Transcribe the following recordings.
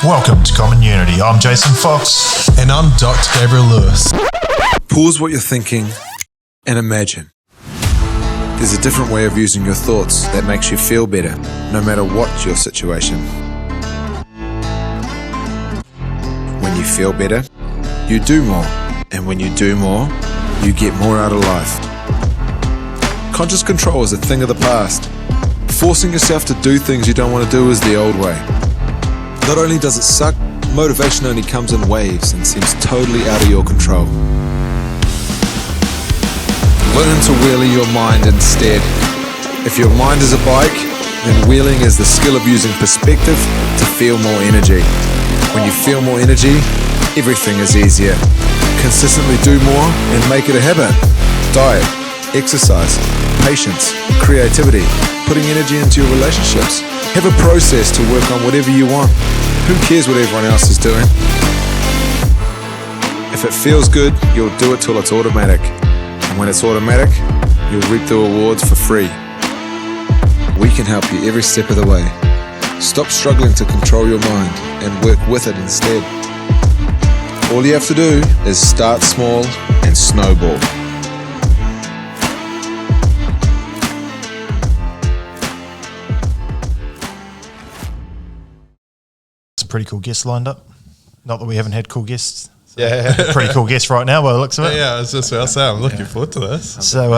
Welcome to Common Unity. I'm Jason Fox. And I'm Dr. Gabriel Lewis. Pause what you're thinking and imagine. There's a different way of using your thoughts that makes you feel better, no matter what your situation. When you feel better, you do more. And when you do more, you get more out of life. Conscious control is a thing of the past. Forcing yourself to do things you don't want to do is the old way. Not only does it suck, motivation only comes in waves and seems totally out of your control. Learn to wheelie your mind instead. If your mind is a bike, then wheeling is the skill of using perspective to feel more energy. When you feel more energy, everything is easier. Consistently do more and make it a habit. Diet, exercise, patience, creativity, putting energy into your relationships. Have a process to work on whatever you want. Who cares what everyone else is doing? If it feels good, you'll do it till it's automatic. And when it's automatic, you'll reap the rewards for free. We can help you every step of the way. Stop struggling to control your mind and work with it instead. All you have to do is start small and snowball. Pretty cool guest lined up. Not that we haven't had cool guests. So Yeah. pretty cool guest right now by the looks of it. Yeah, I was just about to say, I'm looking forward to this. So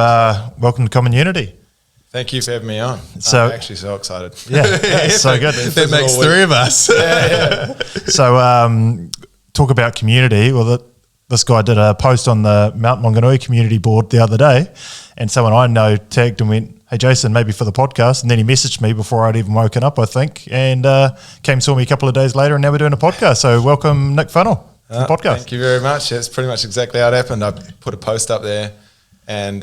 welcome to Common Unity. Thank you for having me on. So- I'm actually so excited. Yeah, so good. That makes three of us. So talk about community. Well, this guy did a post on the Mount Maunganui community board the other day, and someone I know tagged and went, "Hey Jason, maybe for the podcast." And then he messaged me before I'd even woken up, I think, and came saw me a couple of days later, and now we're doing a podcast. So welcome, Nick Funnell, to the podcast. Thank you very much. It's pretty much exactly how it happened. I put a post up there and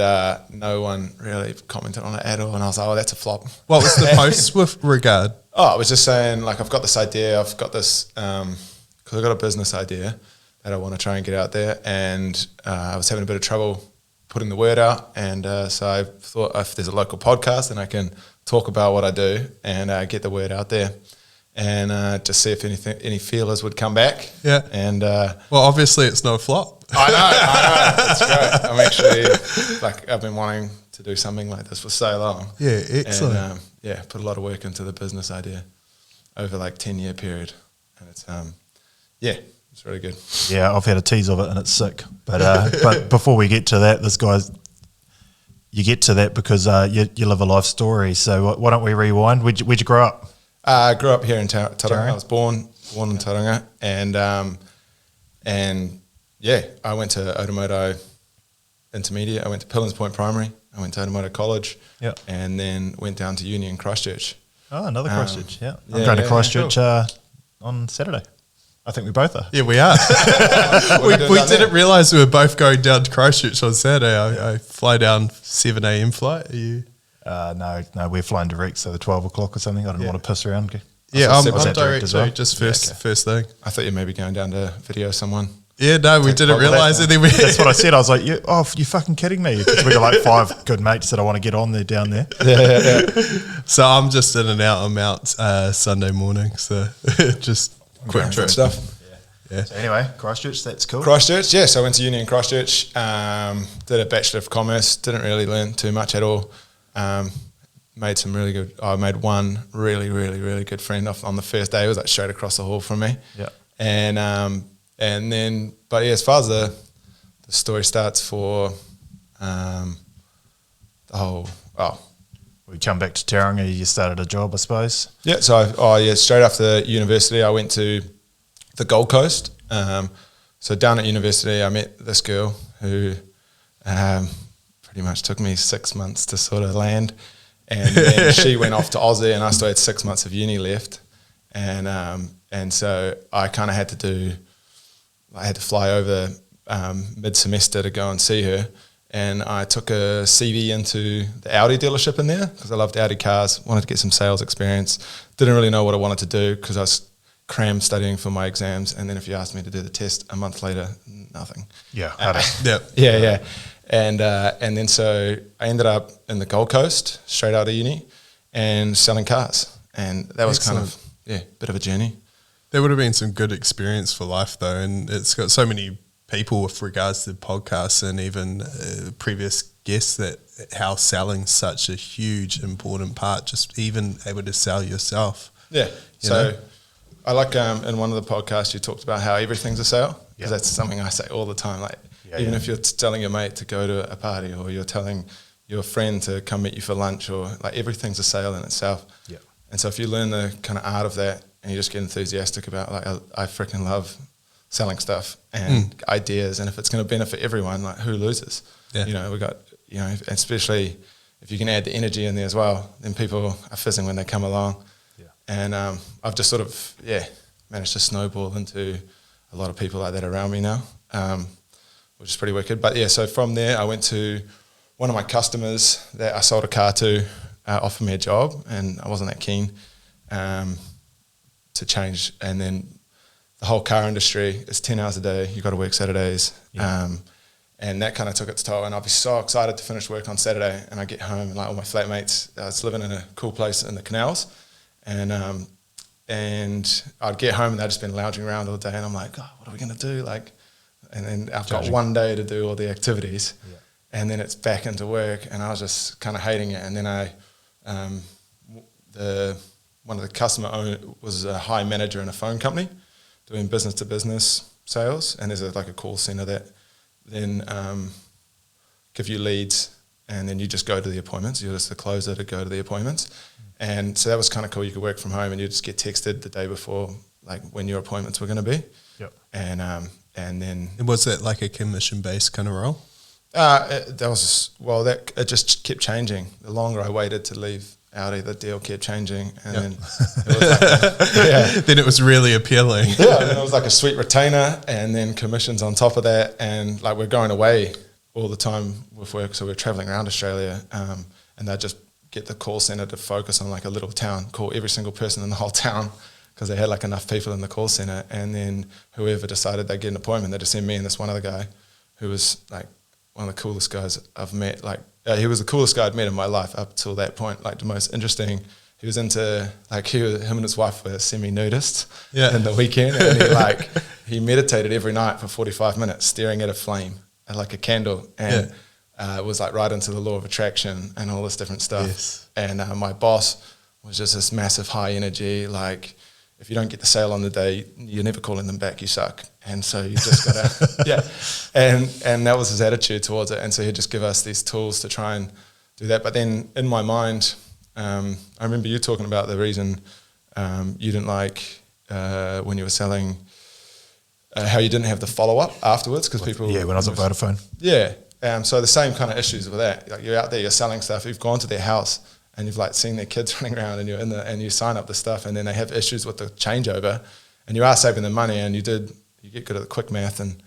no one really commented on it at all. And I was like, oh, that's a flop. What was the post with regard? Oh, I was just saying, like, I've got this idea. I've got this, because I've got a business idea that I want to try and get out there. And I was having a bit of trouble putting the word out. And so I thought if there's a local podcast, then I can talk about what I do and get the word out there. And just see if any feelers would come back. Yeah. And Well, obviously it's no flop. I know, it's great. I'm actually, like, I've been wanting to do something like this for so long. Yeah, excellent. And put a lot of work into the business idea over like 10-year period. And it's, it's really good. Yeah, I've had a tease of it and it's sick. But before we get to that, you get to that because you live a life story. So why don't we rewind? Where'd you grow up? I grew up here in Tauranga. I was born in Tauranga, and I went to Otamoto Intermediate. I went to Pillins Point Primary. I went to Otamoto College, and then went down to uni in Christchurch. Oh, another Christchurch, yeah. I'm going to Christchurch on Saturday. I think we both are. Yeah, we are. we didn't realise we were both going down to Christchurch on Saturday. I fly down 7 a.m. flight. Are you? No, we're flying direct, so the 12 o'clock or something. I don't want to piss around. Yeah, Was I'm that direct as well? too, just first thing. I thought you were maybe going down to video someone. Yeah, no, we didn't realise it. That's what I said. I was like, you fucking kidding me? Because we got like 5 good mates that I want to get on there down there. Yeah. So I'm just in and out. I'm out Sunday morning, so just quick trip stuff. Yeah. So anyway, Christchurch, that's cool. Christchurch, yeah. So I went to uni in Christchurch, did a Bachelor of Commerce, didn't really learn too much at all. I made one really, really, really good friend off on the first day. It was like straight across the hall from me. Yeah. And then, but yeah, as far as the story starts for We come back to Tauranga, you started a job, I suppose. Yeah, so straight after university, I went to the Gold Coast. So down at university, I met this girl who pretty much took me 6 months to sort of land. And then she went off to Aussie, and I still had 6 months of uni left. And so I kind of had to fly over mid-semester to go and see her. And I took a CV into the Audi dealership in there because I loved Audi cars, wanted to get some sales experience. Didn't really know what I wanted to do because I was crammed studying for my exams. And then if you asked me to do the test a month later, nothing. Yeah. Yeah. And then so I ended up in the Gold Coast straight out of uni and selling cars. And that was kind of, a bit of a journey. There would have been some good experience for life though, and it's got so many people with regards to podcasts and even previous guests that how selling's such a huge important part, just even able to sell yourself. Yeah. So I like in one of the podcasts you talked about how everything's a sale, because that's something I say all the time. Like even if you're telling your mate to go to a party, or you're telling your friend to come meet you for lunch, or like everything's a sale in itself. Yeah. And so if you learn the kind of art of that and you just get enthusiastic about, like, I freaking love selling stuff and ideas, and if it's going to benefit everyone, like, who loses? Yeah. You know, we got, you know, especially if you can add the energy in there as well, then people are fizzing when they come along. Yeah. And I've just sort of managed to snowball into a lot of people like that around me now, which is pretty wicked. But yeah, so from there I went to one of my customers that I sold a car to, offered me a job, and I wasn't that keen to change. And then the whole car industry is 10 hours a day. You got to work Saturdays. Yeah. And that kind of took its toll. And I'd be so excited to finish work on Saturday, and I get home and like all my flatmates, I was living in a cool place in the canals, and I'd get home and they'd just been lounging around all day, and I'm like, oh, what are we going to do? Like, and then I've got one day to do all the activities, and then it's back into work, and I was just kind of hating it. And then one of the customer owners was a high manager in a phone company doing business to business sales, and there's like a call center that then give you leads, and then you just go to the appointments. You're just the closer to go to the appointments. And so that was kind of cool. You could work from home and you just get texted the day before, like, when your appointments were going to be. Yep. And then... And was that like a commission-based kind of role? It just kept changing. The longer I waited to leave Audi, the deal kept changing, and then it was like, then it was really appealing. Yeah, and then it was like a sweet retainer, and then commissions on top of that, and like we're going away all the time with work, so we're traveling around Australia, and they just get the call center to focus on like a little town, call every single person in the whole town, because they had like enough people in the call center, and then whoever decided they'd get an appointment, they'd just send me and this one other guy who was like one of the coolest guys I've met. Like, he was the coolest guy I'd met in my life up till that point. Like, the most interesting. He was into, like, him and his wife were semi-nudists in the weekend, and he meditated every night for 45 minutes, staring at a flame, like a candle, and it was like right into the law of attraction and all this different stuff. Yes. And my boss was just this massive high energy, like, if you don't get the sale on the day, you're never calling them back, you suck. And so you just got to, And that was his attitude towards it. And so he'd just give us these tools to try and do that. But then in my mind, I remember you talking about the reason you didn't like when you were selling, how you didn't have the follow-up afterwards, because people... Yeah, when I was at Vodafone. Yeah. So the same kind of issues with that. Like, you're out there, you're selling stuff, you've gone to their house, and you've like seen their kids running around, and you're in and you sign up the stuff, and then they have issues with the changeover, and you are saving them money, and you get good at the quick math, and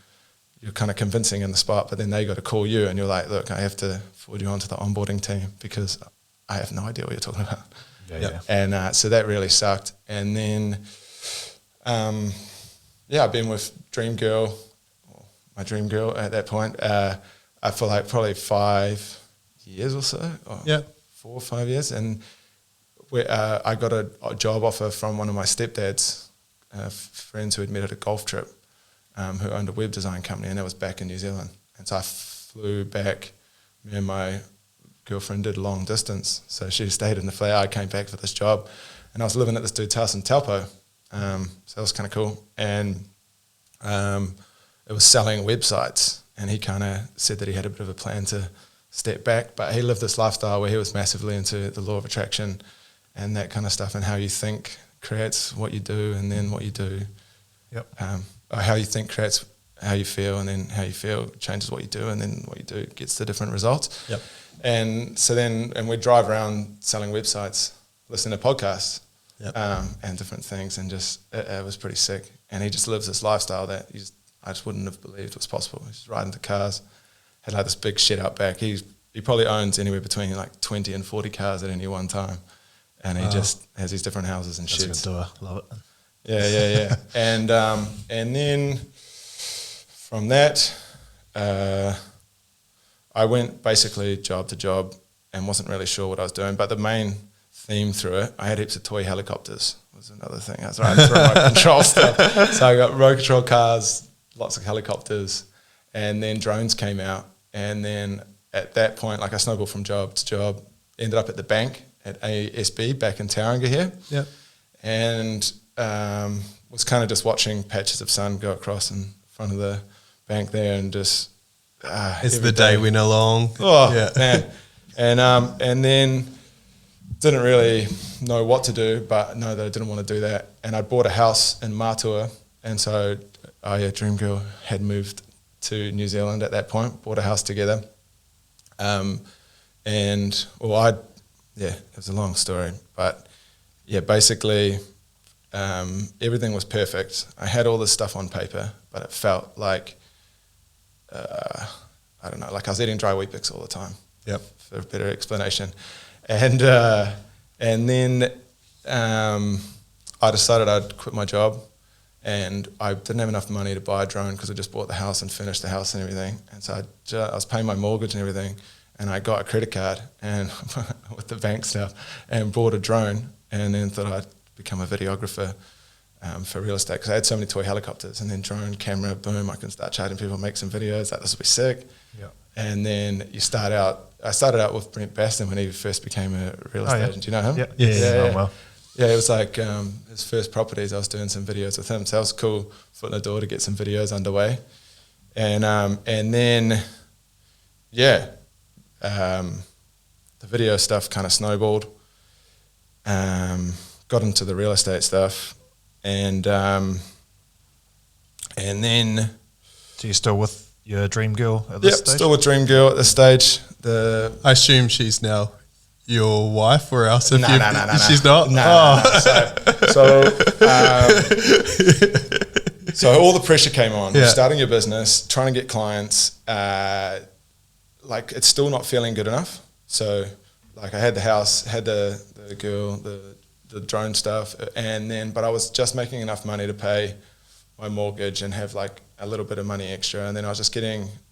you're kind of convincing in the spot, but then they got to call you, and you're like, look, I have to forward you onto the onboarding team because I have no idea what you're talking about. Yeah. And so that really sucked. And then, I've been with my dream girl at that point, for like probably 5 years or so. 4 or 5 years, and I got a job offer from one of my stepdad's friends who had met at a golf trip, who owned a web design company, and that was back in New Zealand. And so I flew back. Me and my girlfriend did long distance, so she stayed in the flat. I came back for this job, and I was living at this dude's house in Taupo, so that was kind of cool. And it was selling websites, and he kind of said that he had a bit of a plan to step back, but he lived this lifestyle where he was massively into the law of attraction and that kind of stuff, and how you think creates what you do, and then what you do. Yep. Or how you think creates how you feel, and then how you feel changes what you do, and then what you do gets the different results. Yep. And so then, and we'd drive around selling websites, listen to podcasts, and different things, and just it was pretty sick. And he just lives this lifestyle that I just wouldn't have believed was possible. He's riding the cars. Had like this big shit out back. He probably owns anywhere between like 20 and 40 cars at any one time, and he just has these different houses and shit. That's a good doer. Love it. Yeah. And then from that, I went basically job to job and wasn't really sure what I was doing. But the main theme through it. I had heaps of toy helicopters. Was another thing. I was running through my control stuff. So I got road control cars, lots of helicopters, and then drones came out. And then at that point, like I snowballed from job to job, ended up at the bank at ASB back in Tauranga here. Yep. And was kind of just watching patches of sun go across in front of the bank there, and just As the day went along. Oh, yeah. Man. And then didn't really know what to do, but know that I didn't want to do that. And I bought a house in Matua, and so Dream Girl had moved to New Zealand at that point, bought a house together. It was a long story, but yeah, basically everything was perfect. I had all this stuff on paper, but it felt like, I don't know, like I was eating dry Weet-Bix all the time. Yep. For a better explanation. And then I decided I'd quit my job, and I didn't have enough money to buy a drone because I just bought the house and finished the house and everything. And so I was paying my mortgage and everything, and I got a credit card and with the bank stuff, and bought a drone, and then thought I'd become a videographer for real estate, because I had so many toy helicopters, and then drone camera, boom, I can start charging people, make some videos, like this will be sick. Yep. And then I started out with Brent Baston when he first became a real estate agent. Do you know him? Yeah. Well. Yeah, it was like his first properties. I was doing some videos with him, so that was cool. Foot in the door to get some videos underway, and then the video stuff kind of snowballed. Got into the real estate stuff, and then. So you're still with your dream girl at this stage? Still with Dream Girl at this stage. I assume she's now your wife, or else if No. she's not. No. So all the pressure came on. Yeah. Starting your business, trying to get clients, like it's still not feeling good enough. So like I had the house, had the girl, the drone stuff, but I was just making enough money to pay my mortgage and have like a little bit of money extra, and then I was just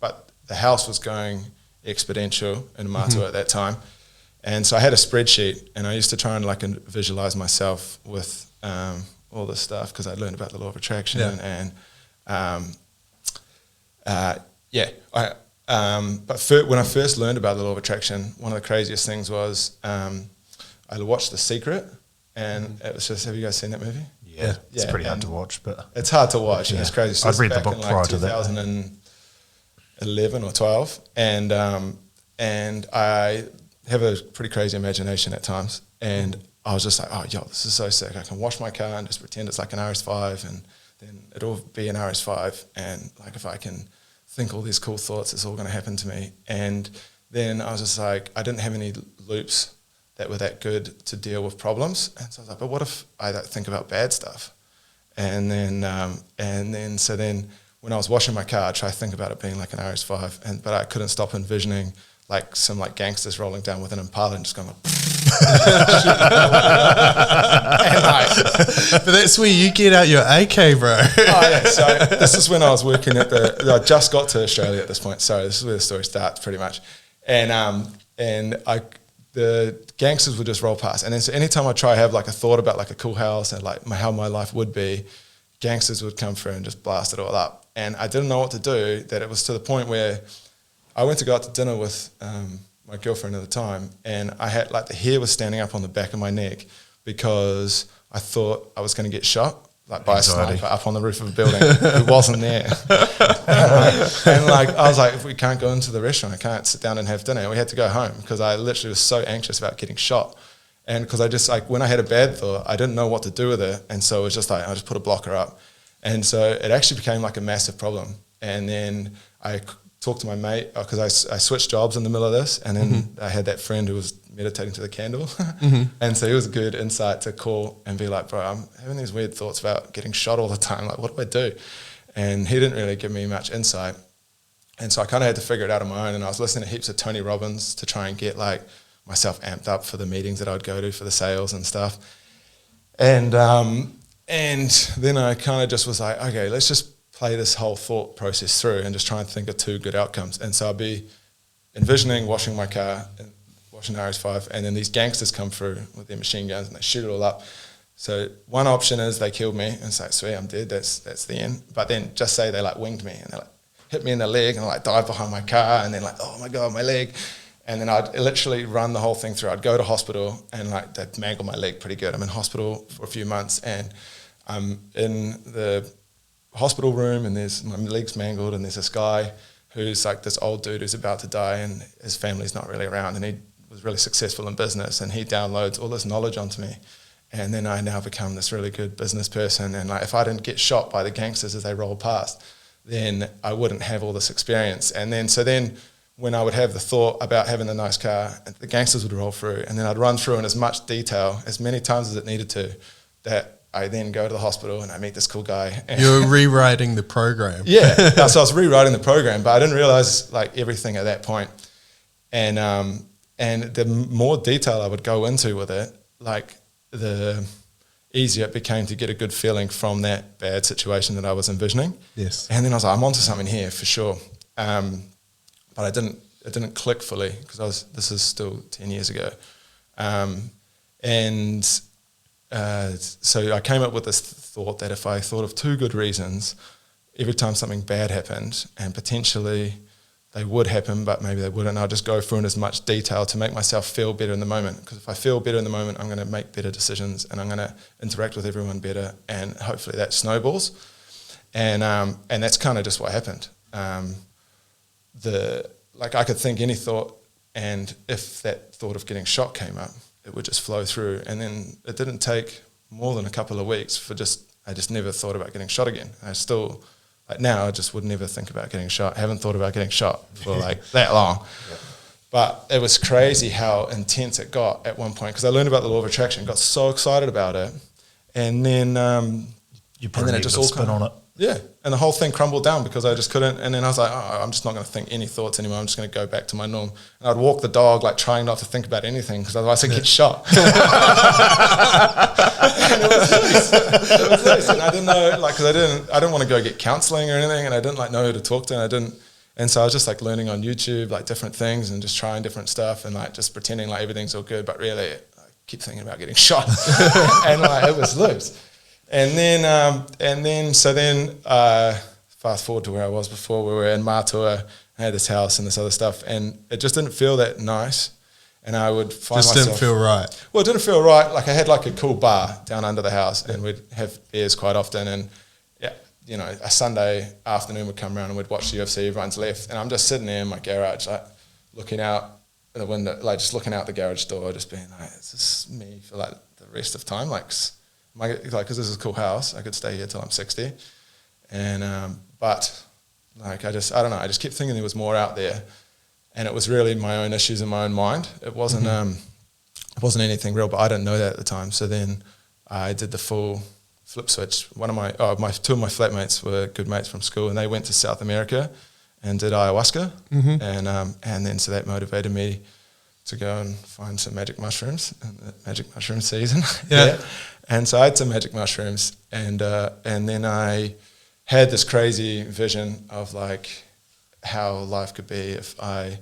but the house was going exponential in Matua at that time, and so I had a spreadsheet, and I used to try and like visualize myself with all this stuff, because I'd learned about the law of attraction, but when I first learned about the law of attraction, one of the craziest things was I watched The Secret, and it was just, have you guys seen that movie? Yeah, it's pretty hard to watch, but it's hard to watch, and it's crazy. So I'd read the back book in prior to that. 2011 or 12, and I have a pretty crazy imagination at times, and I was just like, oh, yo, this is so sick. I can wash my car and just pretend it's like an RS5, and then it'll be an RS5, and like if I can think all these cool thoughts, it's all going to happen to me. And then I was just like, I didn't have any loops that were that good to deal with problems. And so I was like, but what if I don't think about bad stuff? And then when I was washing my car, I tried to think about it being like an RS5, but I couldn't stop envisioning like some like gangsters rolling down with an Impala and just going like, But that's where you get out your AK, bro. So this is when I was working I just got to Australia at this point. Sorry, this is where the story starts pretty much. The gangsters would just roll past. And then so anytime I try to have like a thought about like a cool house and like how my life would be, gangsters would come through and just blast it all up. And I didn't know what to do, that it was to the point where I went to go out to dinner with my girlfriend at the time, and I had like the hair was standing up on the back of my neck because I thought I was going to get shot like by a sniper up on the roof of a building who wasn't there. And like I was like, if we can't go into the restaurant, I can't sit down and have dinner. And we had to go home because I literally was so anxious about getting shot. And because I just like, when I had a bad thought, I didn't know what to do with it. And so it was just like, I just put a blocker up. And so it actually became like a massive problem. And then I talked to my mate, because I switched jobs in the middle of this. And then I had that friend who was meditating to the candle. And so it was a good insight to call and be like, bro, I'm having these weird thoughts about getting shot all the time. Like, what do I do? And he didn't really give me much insight. And so I kind of had to figure it out on my own. And I was listening to heaps of Tony Robbins to try and get like myself amped up for the meetings that I'd go to for the sales and stuff. And then I kind of just was like, okay, let's just play this whole thought process through and just try and think of two good outcomes. And so I'd be envisioning washing my car watching RS5, and then these gangsters come through with their machine guns and they shoot it all up. So one option is they killed me and it's like, sweet, I'm dead, that's the end. But then just say they like winged me and they like hit me in the leg and I like dive behind my car and then like, oh my God, my leg. And then I'd literally run the whole thing through. I'd go to hospital and like they'd mangle my leg pretty good. I'm in hospital for a few months and I'm in the hospital room and my leg's mangled and there's this guy who's like this old dude who's about to die and his family's not really around and he was really successful in business and he downloads all this knowledge onto me. And then I now become this really good business person. And like, if I didn't get shot by the gangsters as they rolled past, then I wouldn't have all this experience. And then when I would have the thought about having the nice car, the gangsters would roll through and then I'd run through in as much detail, as many times as it needed to, that I then go to the hospital and I meet this cool guy. And you're rewriting the program. Yeah, so I was rewriting the program, but I didn't realize like everything at that point. And the more detail I would go into with it, like the easier it became to get a good feeling from that bad situation that I was envisioning. Yes. And then I was like, I'm onto something here for sure. But it didn't click fully because this is still 10 years ago. So I came up with this thought that if I thought of 2 good reasons, every time something bad happened, and potentially they would happen, but maybe they wouldn't, I'll just go through in as much detail to make myself feel better in the moment. Because if I feel better in the moment, I'm going to make better decisions and I'm going to interact with everyone better, and hopefully that snowballs. And that's kind of just what happened. I could think any thought, and if that thought of getting shot came up, it would just flow through. And then it didn't take more than a couple of weeks I just never thought about getting shot again. I still, like now, I just would never think about getting shot. I haven't thought about getting shot for like that long. Yeah. But it was crazy how intense it got at one point, because I learned about the law of attraction, got so excited about it, and then you put a just all spin on it. Yeah, and the whole thing crumbled down because I just couldn't. And then I was like, I'm just not going to think any thoughts anymore. I'm just going to go back to my norm. And I'd walk the dog, like trying not to think about anything because otherwise I'd get shot. And it was nice. And I didn't know, like, because I didn't want to go get counselling or anything, and I didn't like know who to talk to, and I didn't. And so I was just like learning on YouTube, like different things, and just trying different stuff, and like just pretending like everything's all good, but really I keep thinking about getting shot, and like it was loose. And then fast forward to where I was before. We were in Mātua. I had this house and this other stuff, and it just didn't feel that nice. And I would find myself... Just didn't feel right. Well, it didn't feel right. Like I had like a cool bar down under the house, and we'd have beers quite often. And yeah, you know, a Sunday afternoon would come around and we'd watch the UFC. Everyone's left, and I'm just sitting there in my garage, like looking out the window, like just looking out the garage door, just being like, "Is this me for like the rest of time?" Because this is a cool house, I could stay here till I'm 60, and but like I don't know, I just kept thinking there was more out there, and it was really my own issues in my own mind. It wasn't it wasn't anything real, but I didn't know that at the time. So then I did the full flip switch. Two of my flatmates were good mates from school, and they went to South America and did ayahuasca, and then so that motivated me to go and find some magic mushrooms in the magic mushroom season. Yeah. And so I had some magic mushrooms, and then I had this crazy vision of like how life could be if I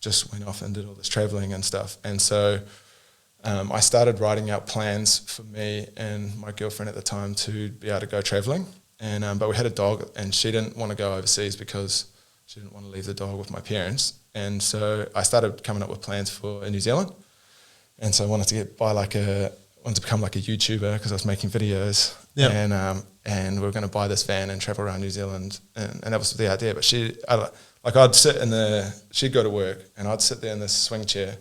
just went off and did all this traveling and stuff. And so I started writing out plans for me and my girlfriend at the time to be able to go traveling. And but we had a dog, and she didn't want to go overseas because she didn't want to leave the dog with my parents. And so I started coming up with plans for New Zealand. And so I wanted to wanted to become like a YouTuber because I was making videos. Yep. And we were going to buy this van and travel around New Zealand. And that was the idea. But she'd go to work and I'd sit there in this swing chair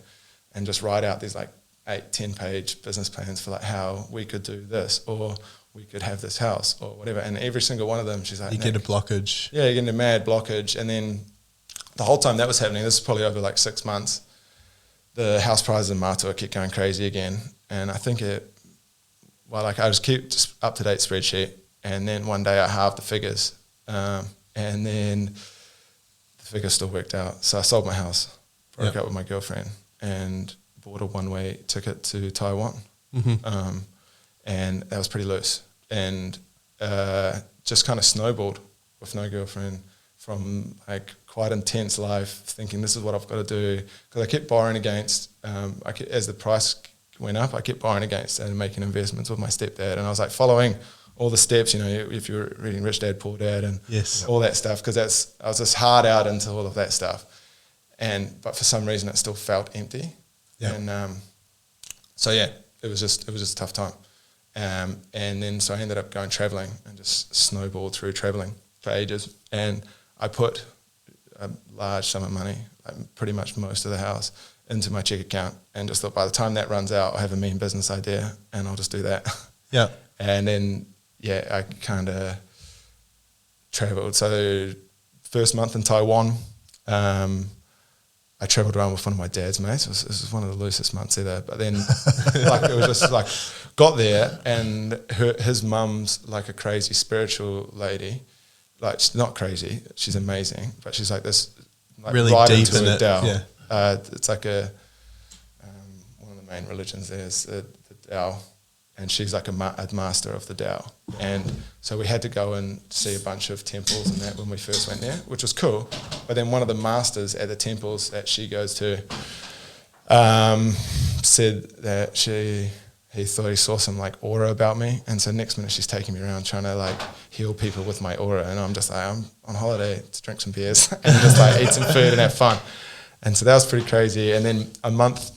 and just write out these like 8-10 page business plans for like how we could do this, or we could have this house or whatever. And every single one of them, she's like, you get a blockage. Yeah, you get a mad blockage. And then the whole time that was happening, this is probably over like 6 months, the house prices in Mātua kept going crazy again. And I think I just keep just up-to-date spreadsheet. And then one day I halved the figures. And then the figures still worked out. So I sold my house, broke up with my girlfriend, and bought a one-way ticket to Taiwan. Mm-hmm. And that was pretty loose. And just kind of snowballed with no girlfriend, from like quite intense life, thinking this is what I've got to do, because I kept borrowing against, as the price went up, I kept borrowing against and making investments with my stepdad, and I was like following all the steps, if you're reading Rich Dad, Poor Dad, and all that stuff, because I was just hard out into all of that stuff, but for some reason it still felt empty, and it was just a tough time, and then so I ended up going traveling and just snowballed through traveling for ages, and I put a large sum of money, like pretty much most of the house, into my check account, and just thought by the time that runs out, I have a mean business idea, and I'll just do that. Yeah. And then, I kind of traveled. So first month in Taiwan, I traveled around with one of my dad's mates. It was one of the loosest months ever. But then, it was just like, got there, and his mum's like a crazy spiritual lady. Like, she's not crazy, she's amazing, but she's like this, like really right deep into in a it. Tao. Yeah. It's like one of the main religions there is the Tao, and she's like a master of the Tao. And so we had to go and see a bunch of temples and that when we first went there, which was cool. But then one of the masters at the temples that she goes to said that he thought he saw some like aura about me, and so next minute she's taking me around trying to like heal people with my aura, and I'm just like, I'm on holiday to drink some beers and just like eat some food and have fun. And so that was pretty crazy. And then a month,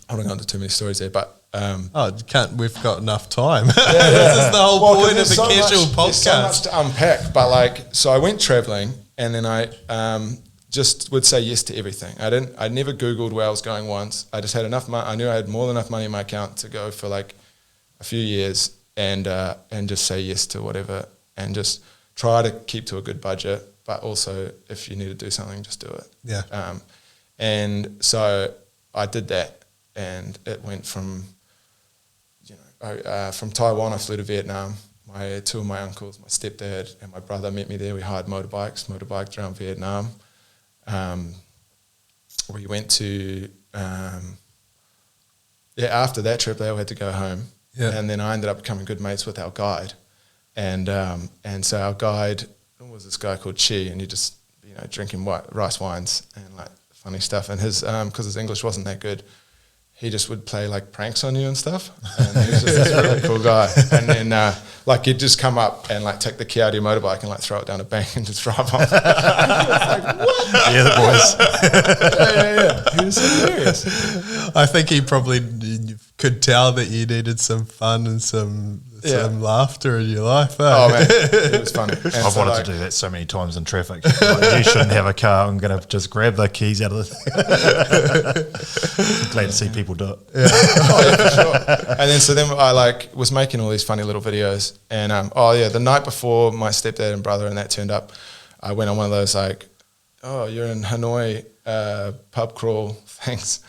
I don't go into too many stories there, but we've got enough time. This is the whole point of a casual podcast. There's so much to unpack, but so I went traveling, and then I just would say yes to everything. I never Googled where I was going once. I just had enough money. I knew I had more than enough money in my account to go for like a few years, and just say yes to whatever, and just try to keep to a good budget. But also, if you need to do something, just do it. Yeah. And so I did that, and it went from, from Taiwan I flew to Vietnam. Two of my uncles, my stepdad and my brother met me there. We hired motorbiked around Vietnam. We went to, after that trip, they all had to go home. Yeah. And then I ended up becoming good mates with our guide. And so our guide was this guy called Chi, and he just, drinking rice wines and like funny stuff. And his, because his English wasn't that good, he just would play like pranks on you and stuff. And he was just this really cool guy. And then he'd just come up and like take the key out of your motorbike and like throw it down a bank and just drive off. Like, what? Yeah, the boys. He was hilarious. I think he probably could tell that you needed some fun and some laughter in your life. Eh? Oh man, it was funny. And I've wanted to do that so many times in traffic. Like, you shouldn't have a car. I'm going to just grab the keys out of the thing. Glad to see people do it. Yeah. For sure. And then I was making all these funny little videos, and the night before my stepdad and brother and that turned up, I went on one of those like, oh, you're in Hanoi pub crawl things.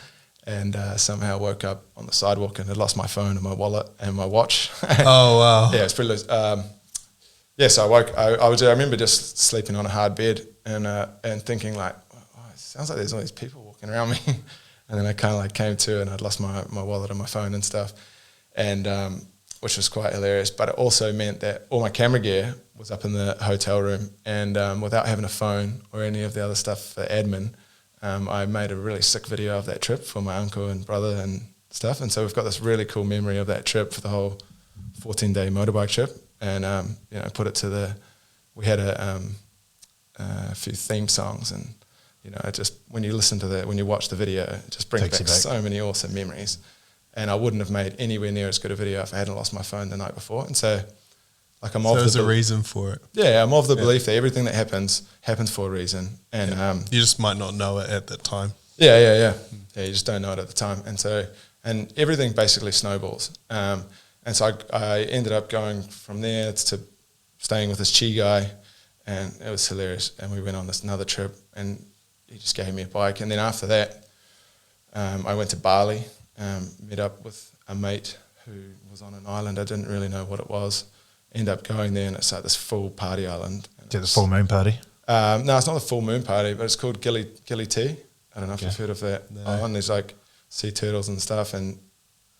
And somehow woke up on the sidewalk and had lost my phone and my wallet and my watch. Oh, wow. Yeah, it's pretty loose. So I remember just sleeping on a hard bed and thinking like, it sounds like there's all these people walking around me. And then I kind of like came to, and I'd lost my wallet and my phone and stuff, and which was quite hilarious. But it also meant that all my camera gear was up in the hotel room, and without having a phone or any of the other stuff for admin, I made a really sick video of that trip for my uncle and brother and stuff. And so we've got this really cool memory of that trip for the whole 14-day motorbike trip. And, put it to we had a few theme songs, and, just when you watch the video, it just brings back so many awesome memories. And I wouldn't have made anywhere near as good a video if I hadn't lost my phone the night before. And so, there's a reason for it. Yeah, I'm of the belief that everything that happens for a reason, and you just might not know it at that time. Yeah, you just don't know it at the time, and everything basically snowballs. And so I ended up going from there to staying with this Chi guy, and it was hilarious. And we went on another trip, and he just gave me a bike. And then after that, I went to Bali, met up with a mate who was on an island. I didn't really know what it was. End up going there, and it's like this full party island. Is it the full moon party? No, it's not the full moon party, but it's called Gili T. I don't know if you've heard of that island. There's like sea turtles and stuff, and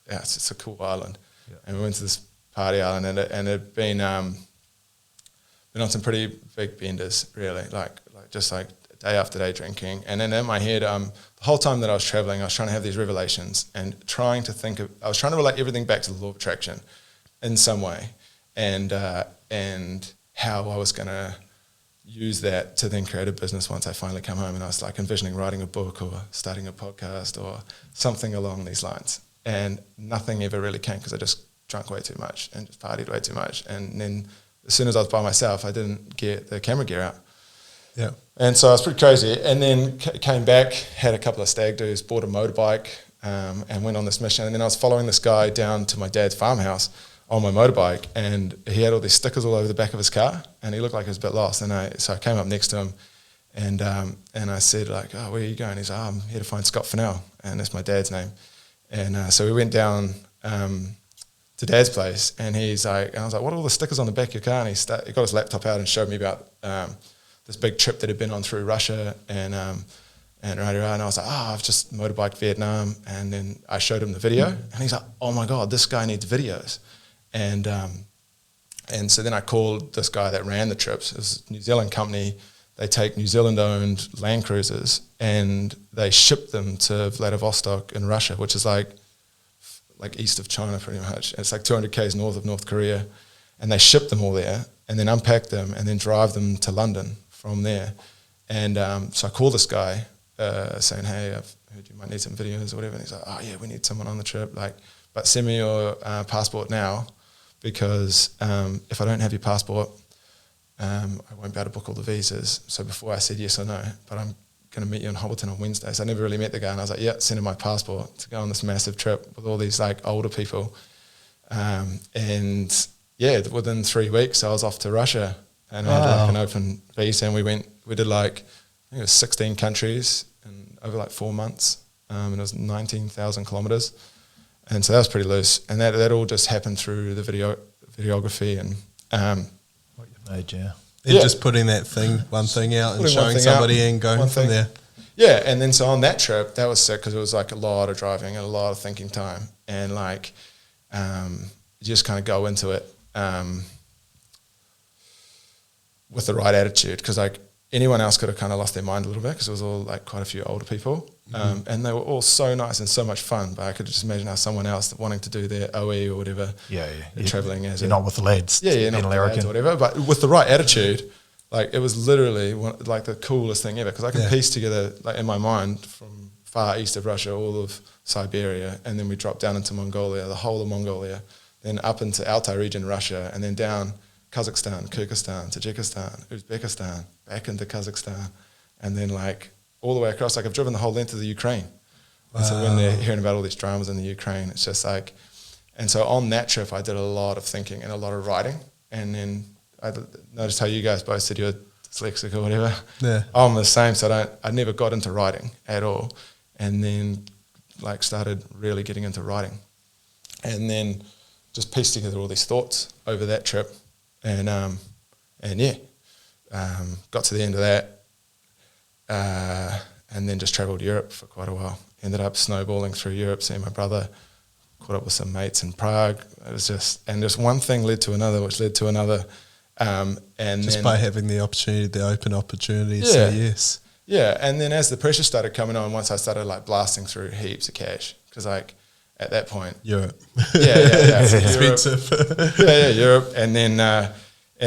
it's a cool island. Yeah. And we went to this party island, and it had been been on some pretty big benders, really, like just like day after day drinking. And then in my head, the whole time that I was traveling, I was trying to have these revelations and I was trying to relate everything back to the law of attraction in some way, and how I was going to use that to then create a business once I finally come home. And I was like envisioning writing a book or starting a podcast or something along these lines. And nothing ever really came because I just drank way too much and just partied way too much. And then as soon as I was by myself, I didn't get the camera gear out. Yeah. And so I was pretty crazy. And then came back, had a couple of stag do's, bought a motorbike, and went on this mission. And then I was following this guy down to my dad's farmhouse on my motorbike, and he had all these stickers all over the back of his car, and he looked like he was a bit lost. And so I came up next to him, and I said, like, oh, where are you going? He's like, oh, I'm here to find Scott Funnell, and that's my dad's name. And so we went down to Dad's place, and he's like, and I was like, what are all the stickers on the back of your car? And he got his laptop out and showed me about this big trip that he'd been on through Russia, and I was like, oh, I've just motorbiked Vietnam. And then I showed him the video, and he's like, oh my God, this guy needs videos. And so then I called this guy that ran the trips. It was a New Zealand company. They take New Zealand-owned Land Cruisers and they ship them to Vladivostok in Russia, which is like east of China pretty much. It's like 200 k's north of North Korea. And they ship them all there and then unpack them and then drive them to London from there. And so I called this guy saying, hey, I've heard you might need some videos or whatever. And he's like, oh yeah, we need someone on the trip. Like, but send me your passport now, because if I don't have your passport, I won't be able to book all the visas. So before I said yes or no, but I'm going to meet you in Hobbiton on Wednesday. So I never really met the guy, and I was like, yeah, send him my passport to go on this massive trip with all these like older people. And yeah, within 3 weeks I was off to Russia, and I had like an open visa, and we did like, I think it was 16 countries in over like 4 months, and it was 19,000 kilometers. And so that was pretty loose, and that all just happened through the videography and What you made, yeah. And just putting one thing out and showing somebody and going from there. Yeah, and then so on that trip, that was sick because it was like a lot of driving and a lot of thinking time, and like you just kind of go into it with the right attitude, because like anyone else could have kind of lost their mind a little bit because it was all like quite a few older people. And they were all so nice and so much fun, but I could just imagine how someone else wanting to do their OE or whatever, traveling as you're not with the lads, not with the lads or whatever, but with the right attitude, like it was literally like the coolest thing ever, because I could piece together like in my mind from far east of Russia, all of Siberia, and then we dropped down into Mongolia, the whole of Mongolia, then up into Altai region, Russia, and then down Kazakhstan, Kyrgyzstan, Tajikistan, Uzbekistan, back into Kazakhstan, and then like all the way across. Like I've driven the whole length of the Ukraine. Wow. And so when they're hearing about all these dramas in the Ukraine, it's just like, and so on that trip I did a lot of thinking and a lot of writing, and then I noticed how you guys both said you're dyslexic or whatever. Yeah. I'm the same, so I never got into writing at all, and then like started really getting into writing, and then just pieced together all these thoughts over that trip, and got to the end of that. And then just travelled Europe for quite a while. Ended up snowballing through Europe, seeing my brother, caught up with some mates in Prague. It was just one thing led to another, which led to another. And just then, by having the open opportunity to say yes. Yeah, and then as the pressure started coming on, once I started like blasting through heaps of cash, because like at that point, Europe, it's expensive. Europe, and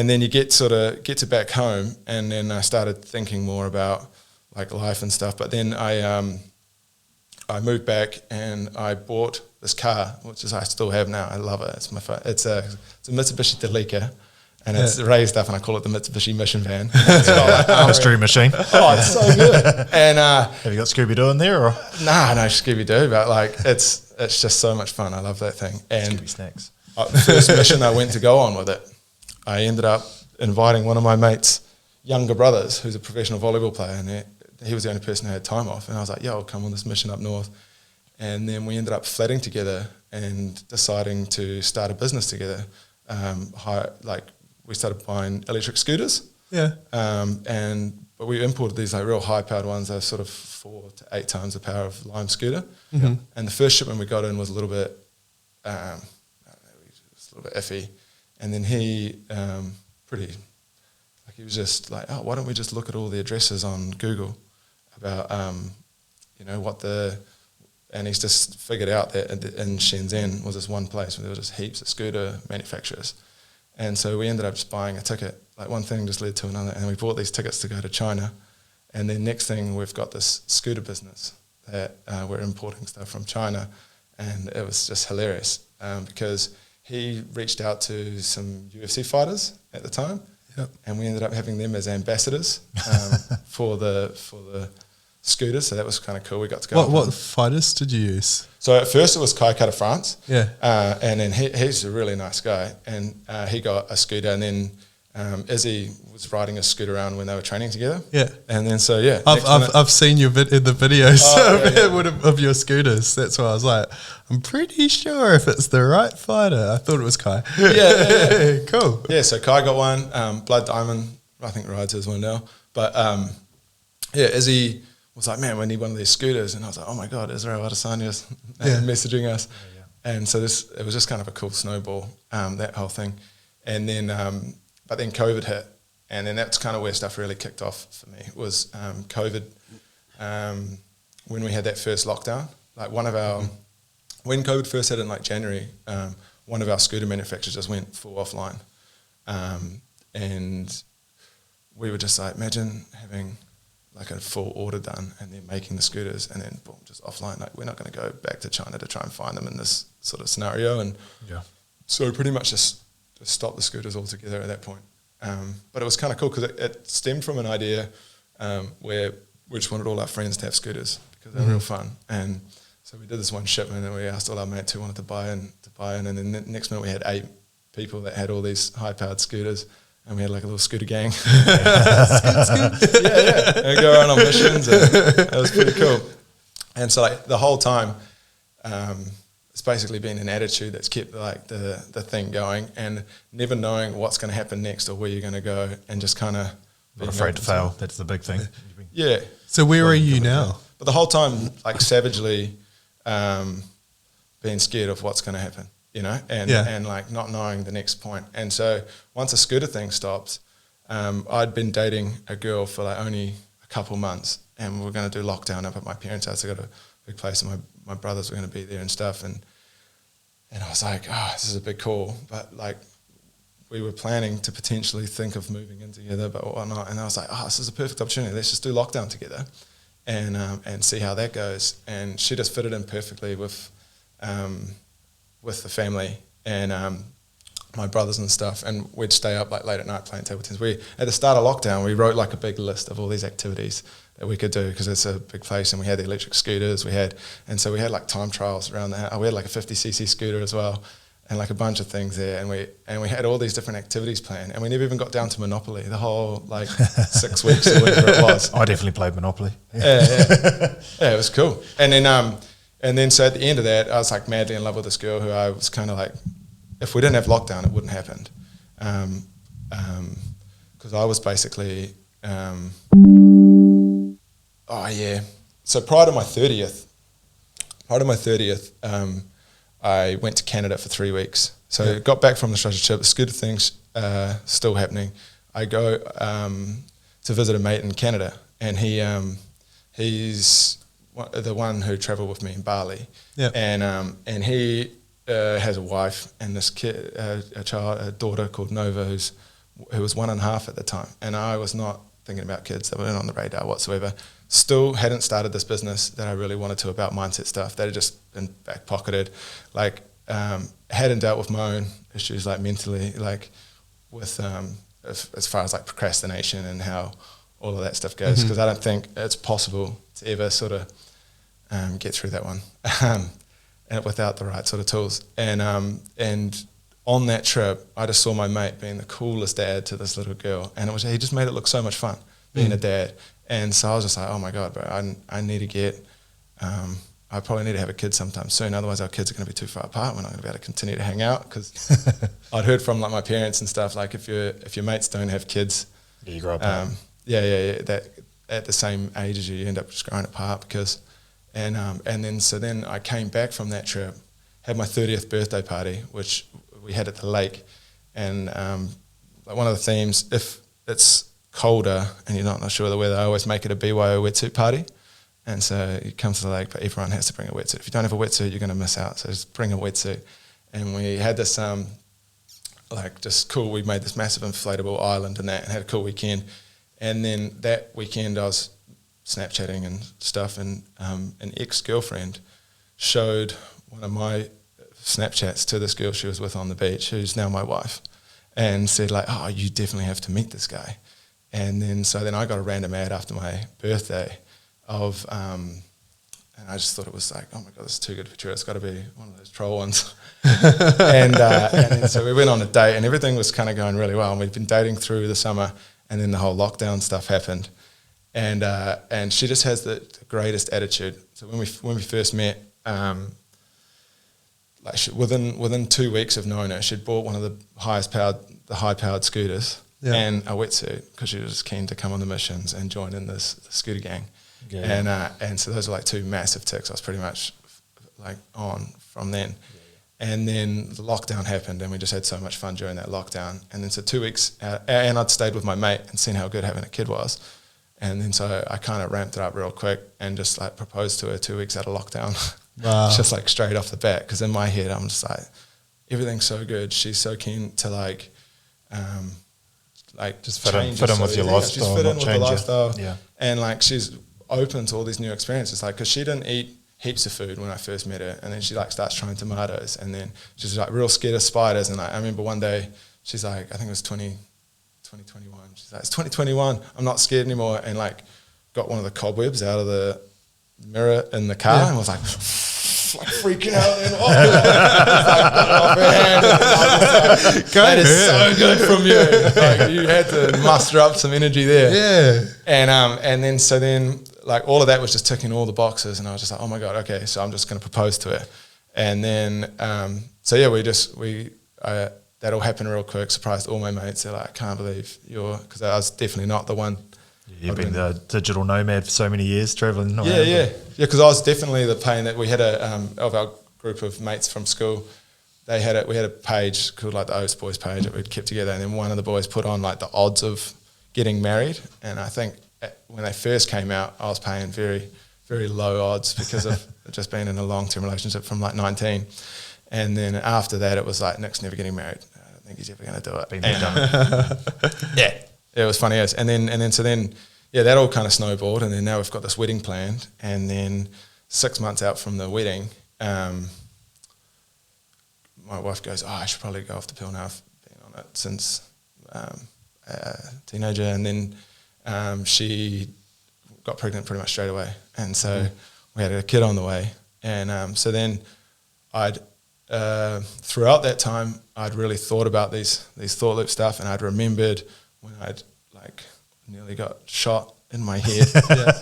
then you get to back home, and then I started thinking more about like life and stuff. But then I moved back and I bought this car, which I still have now. I love it. It's it's a Mitsubishi Delica, and it's raised up, and I call it the Mitsubishi Mission Van. It's got like armstrew machine. Oh, it's so good. And have you got Scooby-Doo in there? Or? Nah, no Scooby-Doo, but like it's just so much fun. I love that thing. And Scooby snacks. The first mission I went to go on with it, I ended up inviting one of my mates' younger brothers, who's a professional volleyball player, and he was the only person who had time off. And I was like, yo, I'll come on this mission up north. And then we ended up flatting together and deciding to start a business together. We started buying electric scooters. Yeah. But we imported these like real high-powered ones. They're sort of 4 to 8 times the power of Lime scooter. Mm-hmm. And the first shipment we got in was a little bit, iffy. And then he, pretty he was just like, oh, why don't we just look at all the addresses on Google about, and he's just figured out that in Shenzhen was this one place where there were just heaps of scooter manufacturers. And so we ended up just buying a ticket. Like one thing just led to another, and we bought these tickets to go to China. And then next thing, we've got this scooter business that we're importing stuff from China. And it was just hilarious because he reached out to some UFC fighters at the time. Yep. And we ended up having them as ambassadors for the scooters, so that was kind of cool. We got to go. What fighters did you use? So at first it was Kai Kata France, yeah, and then he's a really nice guy, and he got a scooter, and then Izzy was riding a scooter around when they were training together. Yeah, and then so yeah, I've seen your in the videos of your scooters. That's why I was like, I'm pretty sure if it's the right fighter. I thought it was Kai. Yeah. Cool. Yeah, so Kai got one. Blood Diamond, I think rides his one now, but Izzy was like, man, we need one of these scooters. And I was like, oh my God, Israel Adesanya's messaging us. Yeah. And so it was just kind of a cool snowball, that whole thing. And then, but then COVID hit. And then that's kind of where stuff really kicked off for me was COVID. When we had that first lockdown, like when COVID first hit in like January, one of our scooter manufacturers just went full offline. And we were just like, imagine having like a full order done and then making the scooters and then boom, just offline. Like we're not going to go back to China to try and find them in this sort of scenario. And so pretty much just stopped the scooters altogether at that point. But it was kind of cool because it stemmed from an idea where we just wanted all our friends to have scooters because they're real fun. And so we did this one shipment and we asked all our mates who wanted to buy in. And then the next minute we had 8 people that had all these high-powered scooters. And we had like a little scooter gang. Yeah. And go around on missions. And it was pretty cool. And so like the whole time, it's basically been an attitude that's kept like the thing going and never knowing what's going to happen next or where you're going to go and just kind of... Not afraid to fail. That's the big thing. Yeah. So where are you now? But the whole time, like savagely being scared of what's going to happen. And like not knowing the next point. And so once the scooter thing stops, I'd been dating a girl for like only a couple months and we were going to do lockdown up at my parents' house. I got a big place and my brothers were going to be there and stuff. And I was like, oh, this is a big call. But like we were planning to potentially think of moving in together, but whatnot. And I was like, oh, this is a perfect opportunity. Let's just do lockdown together and see how that goes. And she just fitted in perfectly with the family and my brothers and stuff, and we'd stay up like late at night playing table tennis. At the start of lockdown, we wrote like a big list of all these activities that we could do because it's a big place, and we had the electric scooters. And so we had like time trials around the house. We had like a 50cc scooter as well, and like a bunch of things there. And we had all these different activities planned, and we never even got down to Monopoly. The whole like 6 weeks or whatever it was. I definitely played Monopoly. Yeah, it was cool. And then so at the end of that, I was like madly in love with this girl who I was kind of like, if we didn't have lockdown, it wouldn't have happened. Because I was basically, So prior to my 30th, I went to Canada for 3 weeks. So got back from the structured ship, the scooter thing's still happening. I go to visit a mate in Canada, and he's the one who travelled with me in Bali, and he has a wife and this kid, a daughter called Nova, who was 1.5 at the time, and I was not thinking about kids; they weren't on the radar whatsoever. Still hadn't started this business that I really wanted to about mindset stuff. That had just been back pocketed, like hadn't dealt with my own issues, like mentally, like with as far as like procrastination and how all of that stuff goes. Because I don't think it's possible to ever sort of get through that one and without the right sort of tools. And on that trip, I just saw my mate being the coolest dad to this little girl, and he just made it look so much fun being a dad. And so I was just like, oh my God, bro, I need to get, I probably need to have a kid sometime soon. Otherwise our kids are going to be too far apart. We're not going to be able to continue to hang out. Because I'd heard from like my parents and stuff, like if your mates don't have kids, you grow up. That at the same age as you end up just growing apart and then I came back from that trip, had my 30th birthday party, which we had at the lake, and like one of the themes, if it's colder and you're not sure of the weather, I always make it a BYO wetsuit party. And so you come to the lake, but everyone has to bring a wetsuit. If you don't have a wetsuit, you're going to miss out. So just bring a wetsuit. And we had this, just cool, we made this massive inflatable island and had a cool weekend. And then that weekend I was Snapchatting and stuff, and an ex-girlfriend showed one of my Snapchats to this girl she was with on the beach, who's now my wife, and said like, oh, you definitely have to meet this guy. And then I got a random ad after my birthday of, and I just thought it was like, oh my God, this is too good for true. It's got to be one of those troll ones. and then so we went on a date, and everything was kind of going really well. And we'd been dating through the summer, and then the whole lockdown stuff happened. And she just has the greatest attitude. So when we first met, within 2 weeks of knowing her, she'd bought one of the high-powered scooters and a wetsuit because she was keen to come on the missions and join in the scooter gang. Yeah. And so those were like two massive ticks. I was pretty much like on from then. And then the lockdown happened, and we just had so much fun during that lockdown. And then so 2 weeks, and I'd stayed with my mate and seen how good having a kid was. And then so I kind of ramped it up real quick and just like proposed to her 2 weeks out of lockdown. Wow. Just like straight off the bat, because in my head I'm just like, everything's so good. She's so keen to like just fit in with your lifestyle. She's fit in with the lifestyle, and like she's open to all these new experiences. Like, because she didn't eat heaps of food when I first met her, and then she like starts trying tomatoes, and then she's like real scared of spiders. And like, I remember one day she's like, I think it was 2021. She's like, it's 2021. I'm not scared anymore, and like got one of the cobwebs out of the mirror in the car and was like freaking out and off her hand. And I was like, that is so good from you. Like, you had to muster up some energy there. Yeah. And then like all of that was just ticking all the boxes, and I was just like, oh my God, okay, so I'm just going to propose to her. And then that all happened real quick, surprised all my mates. They're like, I can't believe because I was definitely not the one. You've been the digital nomad for so many years, travelling around. Yeah, because I was definitely the pain that we had of our group of mates from school. We had a page called like the Oats Boys page that we'd kept together, and then one of the boys put on like the odds of getting married, and I think when they first came out, I was paying very, very low odds because of just being in a long-term relationship from like 19, and then after that it was like, Nick's never getting married. I don't think he's ever going to do it. Been there, done it. Yeah. It was funny as, and then that all kind of snowballed, and then now we've got this wedding planned, and then 6 months out from the wedding, my wife goes, oh, I should probably go off the pill now. I've been on it since teenager, and then she got pregnant pretty much straight away, and so we had a kid on the way, and so then I'd throughout that time I'd really thought about these thought loop stuff, and I'd remembered when I'd like nearly got shot in my head,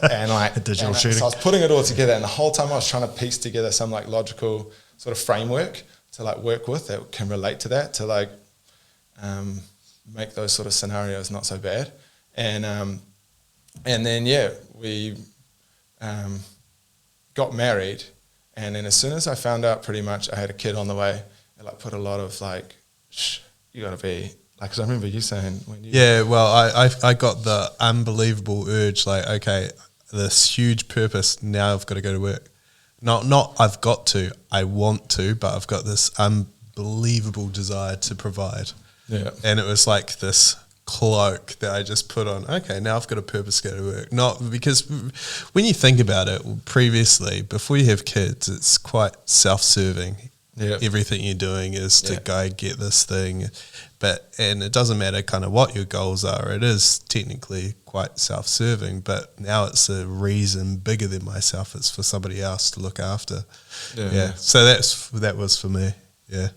and like digital shooting. So I was putting it all together, and the whole time I was trying to piece together some like logical sort of framework to like work with that can relate to that, to like make those sort of scenarios not so bad. And then we got married, and then as soon as I found out pretty much I had a kid on the way, it like put a lot of like, you got to be. Like, cause I remember you saying when you... Yeah, well, I got the unbelievable urge, like, okay, this huge purpose, now I've got to go to work. Not I've got to, I want to, but I've got this unbelievable desire to provide. Yeah. And it was like this cloak that I just put on, okay, now I've got a purpose to go to work. Not because when you think about it, previously, before you have kids, it's quite self-serving. Yeah. Everything you're doing is to go get this thing. And it doesn't matter kind of what your goals are. It is technically quite self-serving, but now it's a reason bigger than myself. It's for somebody else to look after. Yeah. So that was for me. Yeah.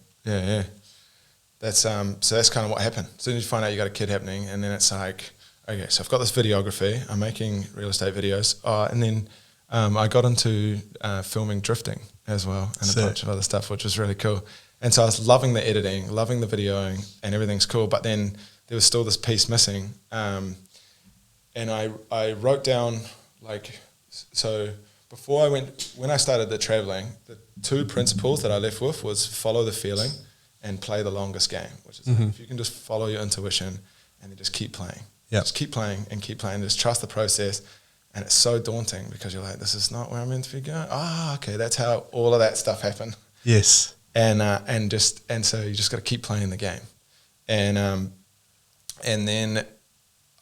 That's so that's kind of what happened. As soon as you find out you got a kid happening, and then it's like, okay, so I've got this videography. I'm making real estate videos, and then I got into filming drifting as well, and a bunch of other stuff, which was really cool. And so I was loving the editing, loving the videoing, and everything's cool. But then there was still this piece missing. And I wrote down, like, so before when I started the traveling, the two principles that I left with was follow the feeling and play the longest game, which is like, if you can just follow your intuition and then just keep playing. Yep. Just keep playing and keep playing. Just trust the process. And it's so daunting because you're like, this is not where I'm meant to be going. Okay, that's how all of that stuff happened. Yes. And so you just got to keep playing the game. And then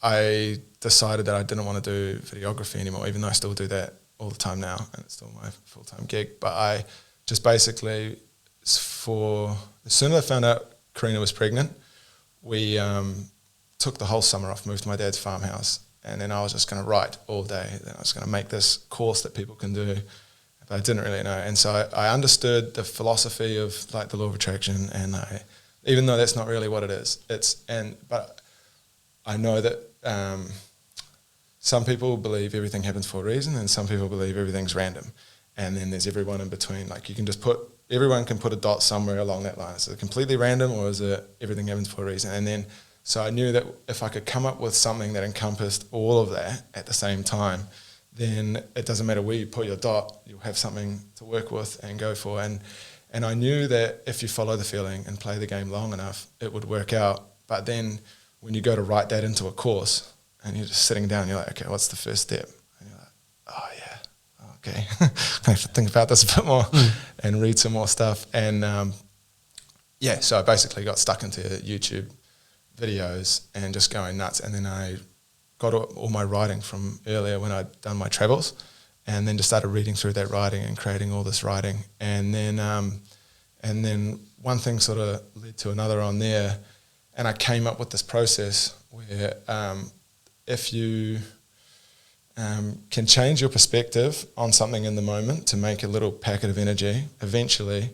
I decided that I didn't want to do videography anymore, even though I still do that all the time now, and it's still my full-time gig. But I just basically, as soon as I found out Karina was pregnant, we took the whole summer off, moved to my dad's farmhouse, and then I was just going to write all day. Then I was going to make this course that people can do, but I didn't really know. And so I understood the philosophy of like the law of attraction, and even though that's not really what it is, but I know that some people believe everything happens for a reason, and some people believe everything's random. And then there's everyone in between. Like everyone can put a dot somewhere along that line. Is it completely random, or is it everything happens for a reason? And then, so I knew that if I could come up with something that encompassed all of that at the same time, then it doesn't matter where you put your dot, you'll have something to work with and go for. And I knew that if you follow the feeling and play the game long enough, it would work out. But then when you go to write that into a course and you're just sitting down, you're like, okay, what's the first step? And you're like, oh yeah, okay. I have to think about this a bit more and read some more stuff. And so I basically got stuck into YouTube videos and just going nuts. And then I got all my writing from earlier when I'd done my travels, and then just started reading through that writing and creating all this writing. And then one thing sort of led to another on there, and I came up with this process where if you can change your perspective on something in the moment to make a little packet of energy, eventually,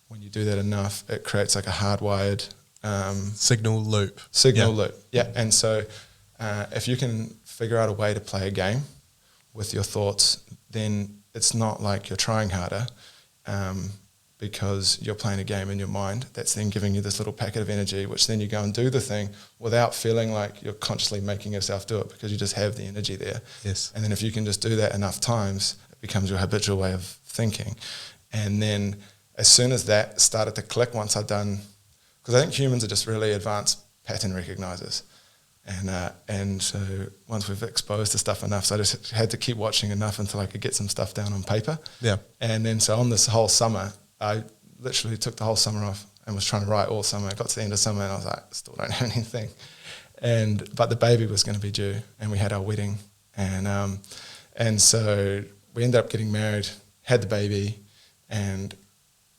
when you do that enough, it creates like a hardwired signal loop. Loop. Yeah. And so if you can figure out a way to play a game with your thoughts, then it's not like you're trying harder because you're playing a game in your mind that's then giving you this little packet of energy, which then you go and do the thing without feeling like you're consciously making yourself do it, because you just have the energy there. Yes. And then if you can just do that enough times, it becomes your habitual way of thinking. And then as soon as that started to click, once I'd done, because I think humans are just really advanced pattern recognizers. And so once we've exposed to stuff enough, so I just had to keep watching enough until I could get some stuff down on paper. Yeah. And then so on this whole summer, I literally took the whole summer off and was trying to write all summer. I got to the end of summer and I was like, still don't have anything. But the baby was going to be due, and we had our wedding. And so we ended up getting married, had the baby, and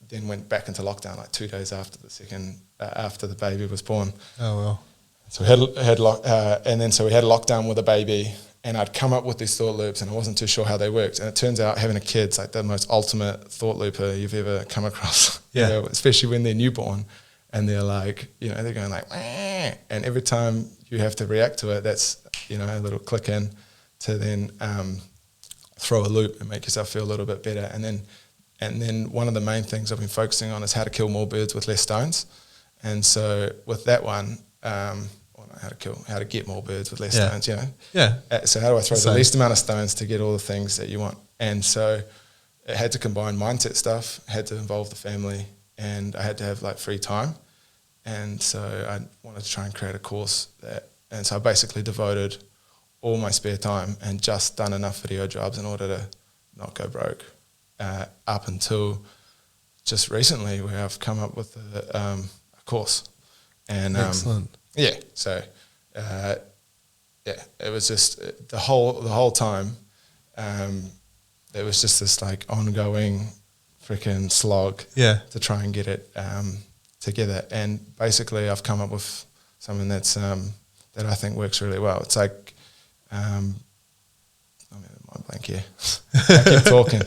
then went back into lockdown like 2 days after the baby was born. Oh, well. So we had a lockdown with a baby, and I'd come up with these thought loops, and I wasn't too sure how they worked. And it turns out having a kid's like the most ultimate thought looper you've ever come across. Yeah. You know, especially when they're newborn, and they're like, they're going like, "Wah," and every time you have to react to it, that's a little click in to then throw a loop and make yourself feel a little bit better. And then one of the main things I've been focusing on is how to kill more birds with less stones. And so with that one. How to get more birds with less stones, Yeah. So how do I throw the least amount of stones to get all the things that you want? And so it had to combine mindset stuff, had to involve the family, and I had to have like free time. And so I wanted to try and create a course and so I basically devoted all my spare time and just done enough video jobs in order to not go broke up until just recently, where I've come up with a course. And excellent. So it was just the whole time. It was just this like ongoing freaking slog to try and get it together. And basically, I've come up with something that's that I think works really well. It's like, I'm blank here. I keep talking.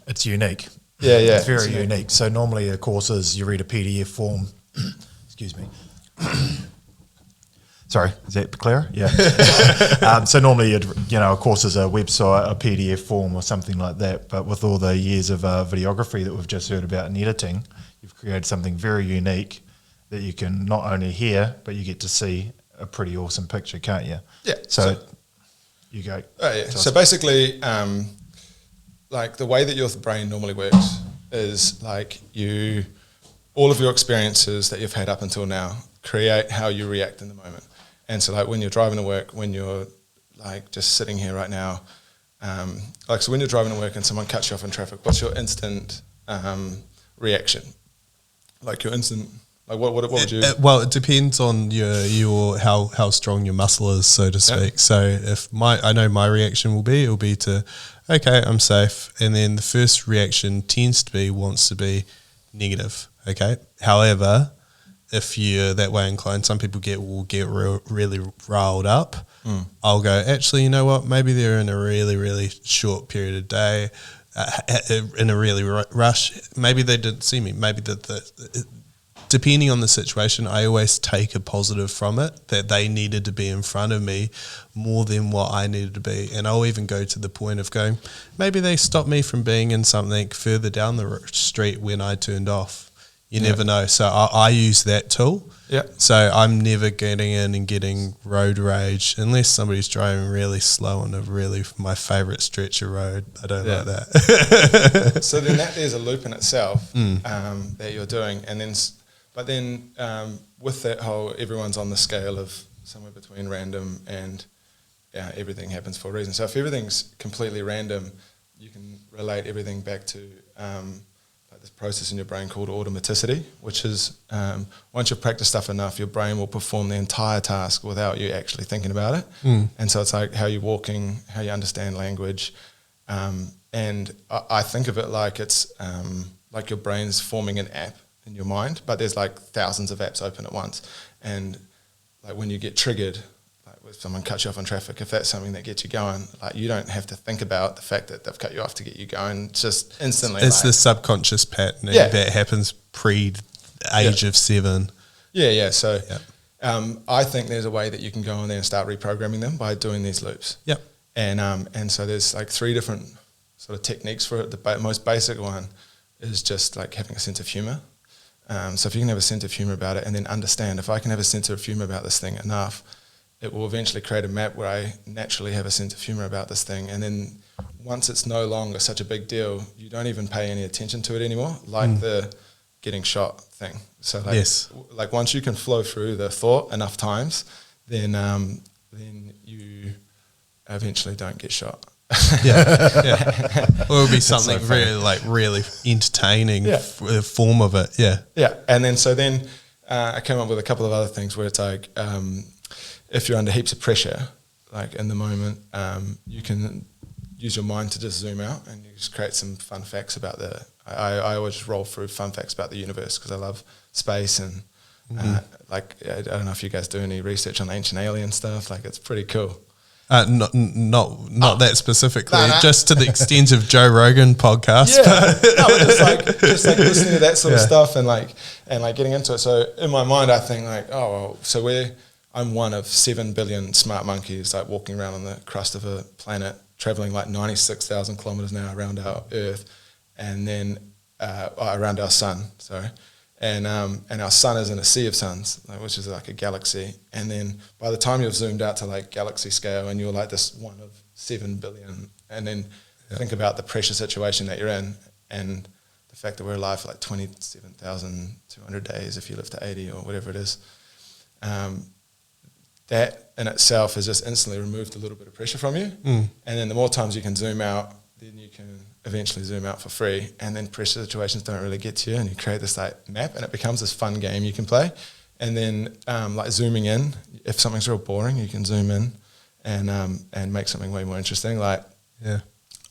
It's unique. Yeah. It's very unique. So normally a course is you read a PDF form. Excuse me. Sorry, is that clearer? Yeah. So normally, a course is a website, a PDF form or something like that. But with all the years of videography that we've just heard about in editing, you've created something very unique that you can not only hear, but you get to see a pretty awesome picture, can't you? Yeah. So you go. So basically, like the way that your brain normally works is like all of your experiences that you've had up until now create how you react in the moment. And so like when you're driving to work, when you're like just sitting here right now, like so when you're driving to work and someone cuts you off in traffic, what's your instant reaction? Like your instant, like what would you? Well, it depends on your how strong your muscle is, so to speak. So if I know my reaction will be to, okay, I'm safe, and then the first reaction wants to be negative. Okay, however, if you're that way inclined, some people will get really riled up. I'll go, actually, you know what? Maybe they're in a really, really short period of day, in a really rush. Maybe they didn't see me. Maybe depending on the situation, I always take a positive from it, that they needed to be in front of me more than what I needed to be. And I'll even go to the point of going, maybe they stopped me from being in something further down the street when I turned off. You never know. So I use that tool. Yeah. So I'm never getting in and getting road rage unless somebody's driving really slow on my favourite stretch of road. I don't like that. So then there's a loop in itself that you're doing, and then with that whole, everyone's on the scale of somewhere between random and everything happens for a reason. So if everything's completely random, you can relate everything back to this process in your brain called automaticity, which is once you've practiced stuff enough, your brain will perform the entire task without you actually thinking about it. And so it's like how you're walking, how you understand language. And I think of it like it's like your brain's forming an app in your mind, but there's like thousands of apps open at once. And like when you get triggered, if someone cuts you off on traffic, if that's something that gets you going, like you don't have to think about the fact that they've cut you off to get you going. Just instantly. It's the subconscious pattern that happens pre-age of 7. Yeah. So I think there's a way that you can go in there and start reprogramming them by doing these loops. Yep. And so there's like 3 different sort of techniques for it. The most basic one is just like having a sense of humor. So if you can have a sense of humor about it and then understand, if I can have a sense of humor about this thing enough, it will eventually create a map where I naturally have a sense of humor about this thing. And then once it's no longer such a big deal, you don't even pay any attention to it anymore, like the getting shot thing. So like once you can flow through the thought enough times, then you eventually don't get shot. Or it'll be something really entertaining form of it. And then I came up with a couple of other things where it's like if you're under heaps of pressure, like in the moment, you can use your mind to just zoom out and you just create some fun facts about I always just roll through fun facts about the universe because I love space and like I don't know if you guys do any research on ancient alien stuff. Like it's pretty cool. Not that specifically, just to the extent of Joe Rogan podcast. But just like listening to that sort of stuff and getting into it. So in my mind, I think like, I'm one of 7 billion smart monkeys like walking around on the crust of a planet, traveling like 96,000 kilometers an hour around our Earth, and then around our sun. Sorry. And our sun is in a sea of suns, which is like a galaxy. And then by the time you've zoomed out to like galaxy scale and you're like this one of 7 billion, and then think about the pressure situation that you're in and the fact that we're alive for like 27,200 days if you live to 80 or whatever it is, that in itself has just instantly removed a little bit of pressure from you. And then the more times you can zoom out, then you can eventually zoom out for free, and then pressure situations don't really get to you, and you create this like map, and it becomes this fun game you can play. And then like zooming in, if something's real boring, you can zoom in and make something way more interesting. Like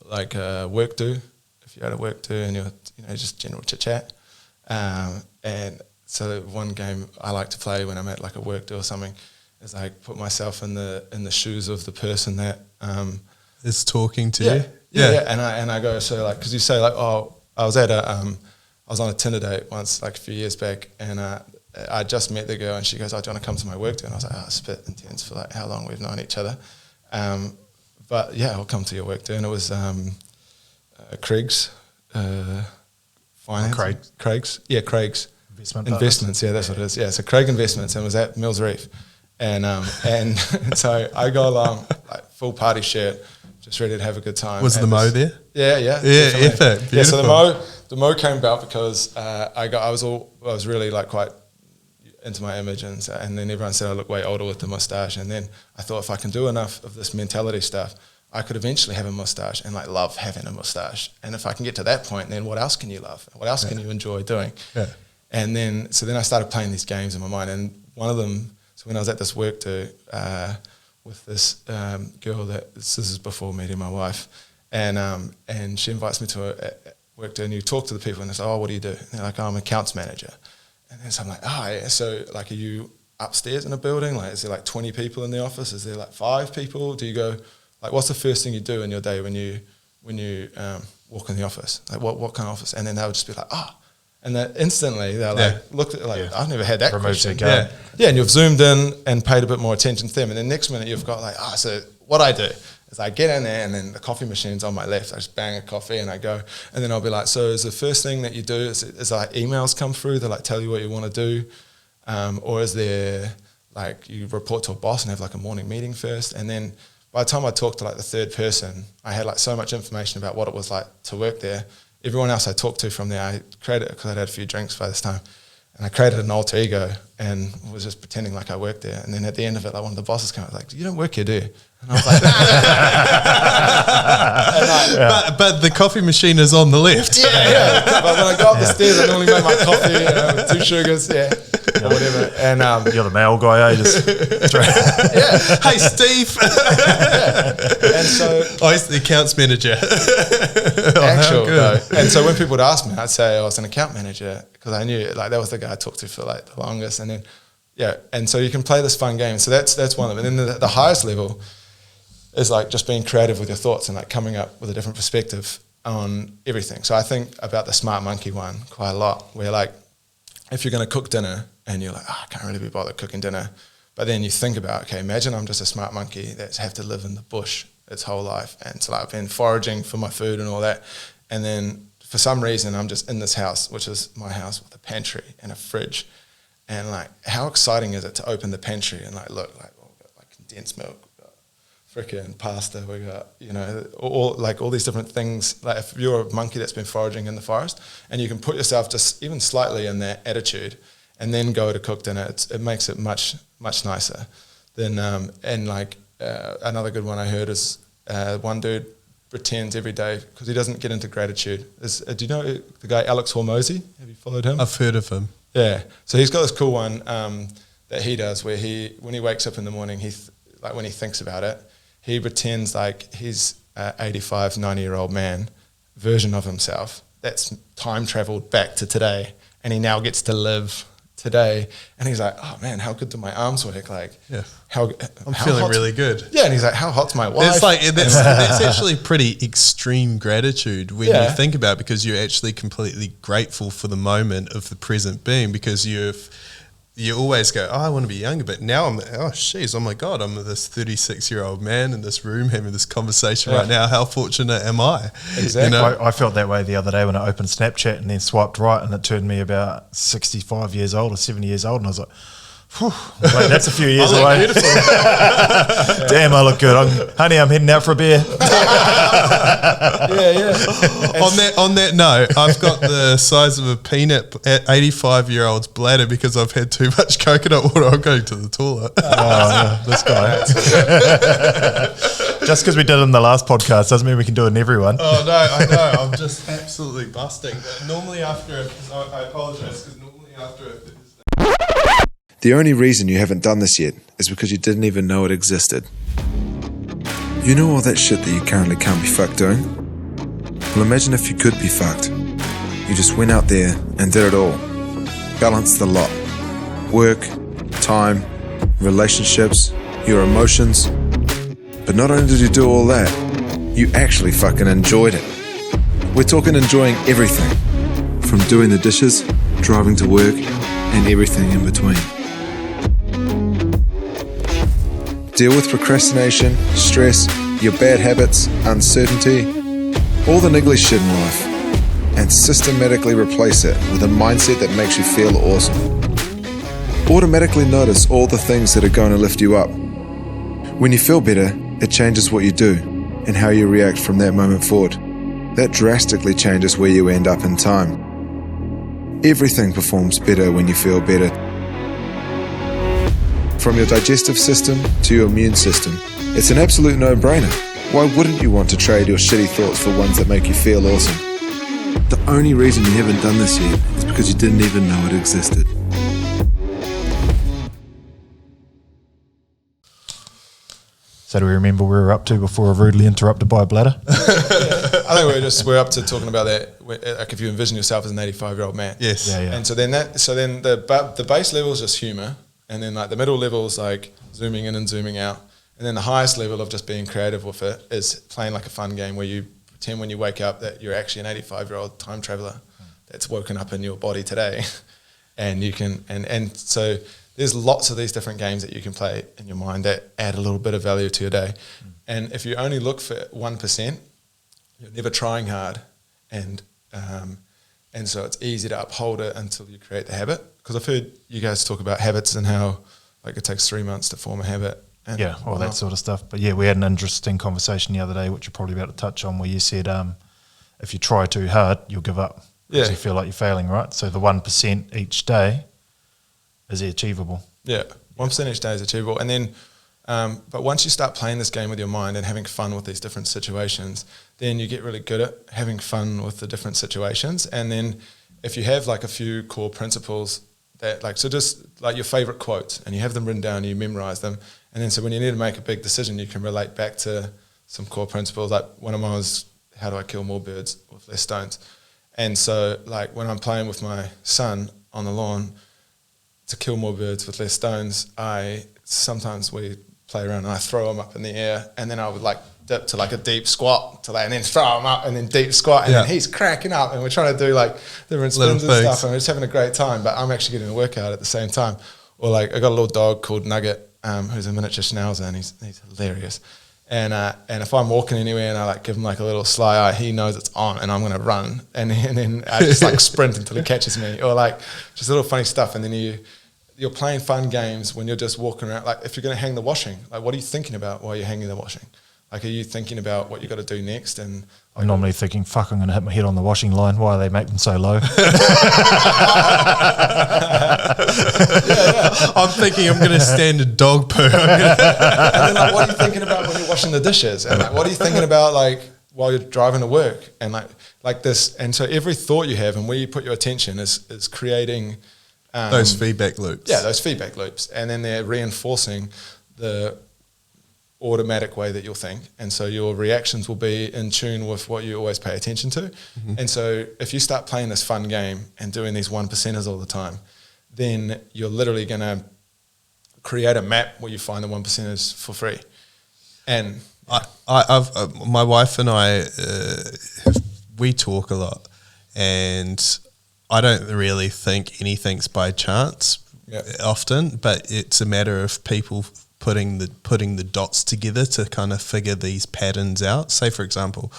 work do. If you're at a work do and you're just general chit chat. And so one game I like to play when I'm at like a work do or something is like put myself in the shoes of the person that is talking to you. Yeah, and I go, so like, because you say like, oh, I was on a Tinder date once, like a few years back, and I just met the girl, and she goes, oh, do you want to come to my work day? And I was like, oh, it's a bit intense for like how long we've known each other, but yeah, I'll come to your work day. And it was Craig's finance. Craig's investments. Yeah, that's what it is. Yeah, so Craig Investments, and it was at Mills Reef, and so I go along like full party shirt, just ready to have a good time. Was the Mo there? Yeah. Effort. Yeah, so the Mo came about because I was really like quite into my image, and then everyone said I look way older with the mustache. And then I thought, if I can do enough of this mentality stuff, I could eventually have a mustache and like love having a mustache. And if I can get to that point, then what else can you love? What else can you enjoy doing? Yeah. And then I started playing these games in my mind. And one of them, so when I was at this work do with this girl this is before meeting my wife, and she invites me to a work do, and you talk to the people, and they say, oh, what do you do? And they're like, oh, I'm an accounts manager. And then so I'm like, oh, yeah. So like, are you upstairs in a building? Like, is there like 20 people in the office? Is there like 5 people? Do you go, like, what's the first thing you do in your day when you walk in the office? Like, what kind of office? And then they would just be like, oh. And then instantly they're like, looked at like, I've never had that question. Yeah, and you've zoomed in and paid a bit more attention to them. And then next minute you've got like, so what I do is I get in there, and then the coffee machine's on my left. I just bang a coffee and I go, and then I'll be like, so is the first thing that you do is like emails come through that like tell you what you want to do, or is there like you report to a boss and have like a morning meeting first? And then by the time I talked to like the third person, I had like so much information about what it was like to work there. Everyone else I talked to from there, I created, because I'd had a few drinks by this time, and I created an alter ego and was just pretending like I worked there. And then at the end of it, like one of the bosses came out like, you don't work here, do you? And I was like, but the coffee machine is on the left. Yeah. But when I go up the stairs, I normally make my coffee, with 2 sugars, or whatever. And you're the mail guy, just Hey, Steve. And so he's the accounts manager. And so when people would ask me, I'd say I was an account manager, because I knew like that was the guy I talked to for like the longest. And then and so you can play this fun game. So that's one of them. And then the highest level is like just being creative with your thoughts and like coming up with a different perspective on everything. So I think about the smart monkey one quite a lot, where like if you're going to cook dinner and you're like, I can't really be bothered cooking dinner, but then you think about, okay, imagine I'm just a smart monkey that's have to live in the bush its whole life, and so like I've been foraging for my food and all that, and then for some reason I'm just in this house, which is my house, with a pantry and a fridge, and like how exciting is it to open the pantry and like look, like we've got like condensed milk, freaking pasta, we got, all these different things. Like if you're a monkey that's been foraging in the forest, and you can put yourself just even slightly in that attitude, and then go to cook dinner, it makes it much, much nicer. Then another good one I heard is one dude pretends every day, because he doesn't get into gratitude. Do you know the guy Alex Hormozy? Have you followed him? I've heard of him. Yeah, so he's got this cool one that he does, where when he wakes up in the morning, when he thinks about it, he pretends like he's an 85, 90-year-old man version of himself that's time traveled back to today, and he now gets to live today. And he's like, oh man, how good do my arms work? Like, I'm feeling really good. Yeah, and he's like, how hot's my wife? It's like that's actually pretty extreme gratitude when you think about it, because you're actually completely grateful for the moment of the present being, because you always go, I want to be younger, but now I'm, oh my God, I'm this 36-year-old man in this room having this conversation right now. How fortunate am I? Exactly. I felt that way the other day when I opened Snapchat and then swiped right, and it turned me about 65 years old or 70 years old, and I was like, wait, that's a few years away. Damn, I look good. Honey, I'm heading out for a beer. On that note, I've got the size of a peanut at 85-year-old's bladder because I've had too much coconut water. I'm going to the toilet. This guy. Just because we did it in the last podcast doesn't mean we can do it in everyone. Oh, no, I know. I'm just absolutely busting. Normally after I apologise, because normally after it, the only reason you haven't done this yet is because you didn't even know it existed. You know all that shit that you currently can't be fucked doing? Well, imagine if you could be fucked. You just went out there and did it all. Balanced the lot. Work, time, relationships, your emotions. But not only did you do all that, you actually fucking enjoyed it. We're talking enjoying everything. From doing the dishes, driving to work, and everything in between. Deal with procrastination, stress, your bad habits, uncertainty, all the niggly shit in life, and systematically replace it with a mindset that makes you feel awesome. Automatically notice all the things that are going to lift you up. When you feel better, it changes what you do and how you react from that moment forward. That drastically changes where you end up in time. Everything performs better when you feel better. from your digestive system to your immune system. It's an absolute no-brainer. Why wouldn't you want to trade your shitty thoughts for ones that make you feel awesome? The only reason you haven't done this yet is because you didn't even know it existed. So do we remember where we were up to before we were rudely interrupted by a bladder? I think we're up to talking about that. Like if you envision yourself as an 85-year-old man. Yes. Yeah. And so then the base level is just humor, and then like the middle level is like zooming in and zooming out, and then the highest level of just being creative with it is playing like a fun game where you pretend when you wake up that you're actually an 85-year-old time traveler that's woken up in your body today, and you can and so there's lots of these different games that you can play in your mind that add a little bit of value to your day, and if you only look for 1%, you're never trying hard, and so it's easy to uphold it until you create the habit. Because I've heard you guys talk about habits and how like it takes 3 months to form a habit. And Yeah, all that sort of stuff. But yeah, we had an interesting conversation the other day, which you're probably about to touch on, where you said if you try too hard, you'll give up because you feel like you're failing, right? So the 1% each day is achievable. Yeah, 1% each day is achievable. And then, but once you start playing this game with your mind and having fun with these different situations, then you get really good at having fun with the different situations. And then if you have like a few core principles that like, so just like your favorite quotes and you have them written down and you memorize them. And then so when you need to make a big decision, you can relate back to some core principles. Like one of mine was, how do I kill more birds with less stones? And so like when I'm playing with my son on the lawn, to kill more birds with less stones, sometimes we play around and I throw them up in the air, and then I would like dip to like a deep squat and then throw them up and then deep squat, and then he's cracking up and we're trying to do like different spins and stuff, and we're just having a great time, but I'm actually getting a workout at the same time. Or like I got a little dog called Nugget, who's a miniature schnauzer, and he's hilarious. And if I'm walking anywhere and I like give him like a little sly eye, he knows it's on and I'm going to run, and then I just like sprint until he catches me, or like just little funny stuff. And then you're playing fun games when you're just walking around. Like if you're going to hang the washing, like what are you thinking about while you're hanging the washing? Like are you thinking about what you got to do next? And I'm normally thinking, fuck, I'm going to hit my head on the washing line. Why they make them so low? I'm thinking I'm going to stand a dog poo. and then like, what are you thinking about when you're washing the dishes? And like, what are you thinking about like while you're driving to work? And like this. And so every thought you have and where you put your attention is creating those feedback loops. Yeah, those feedback loops. And then they're reinforcing the automatic way that you'll think. And so your reactions will be in tune with what you always pay attention to. Mm-hmm. And so if you start playing this fun game and doing these 1%ers all the time, then you're literally going to create a map where you find the 1%ers for free. And my wife and I, we talk a lot, and I don't really think anything's by chance often, but it's a matter of people putting the dots together to kind of figure these patterns out. Say, for example,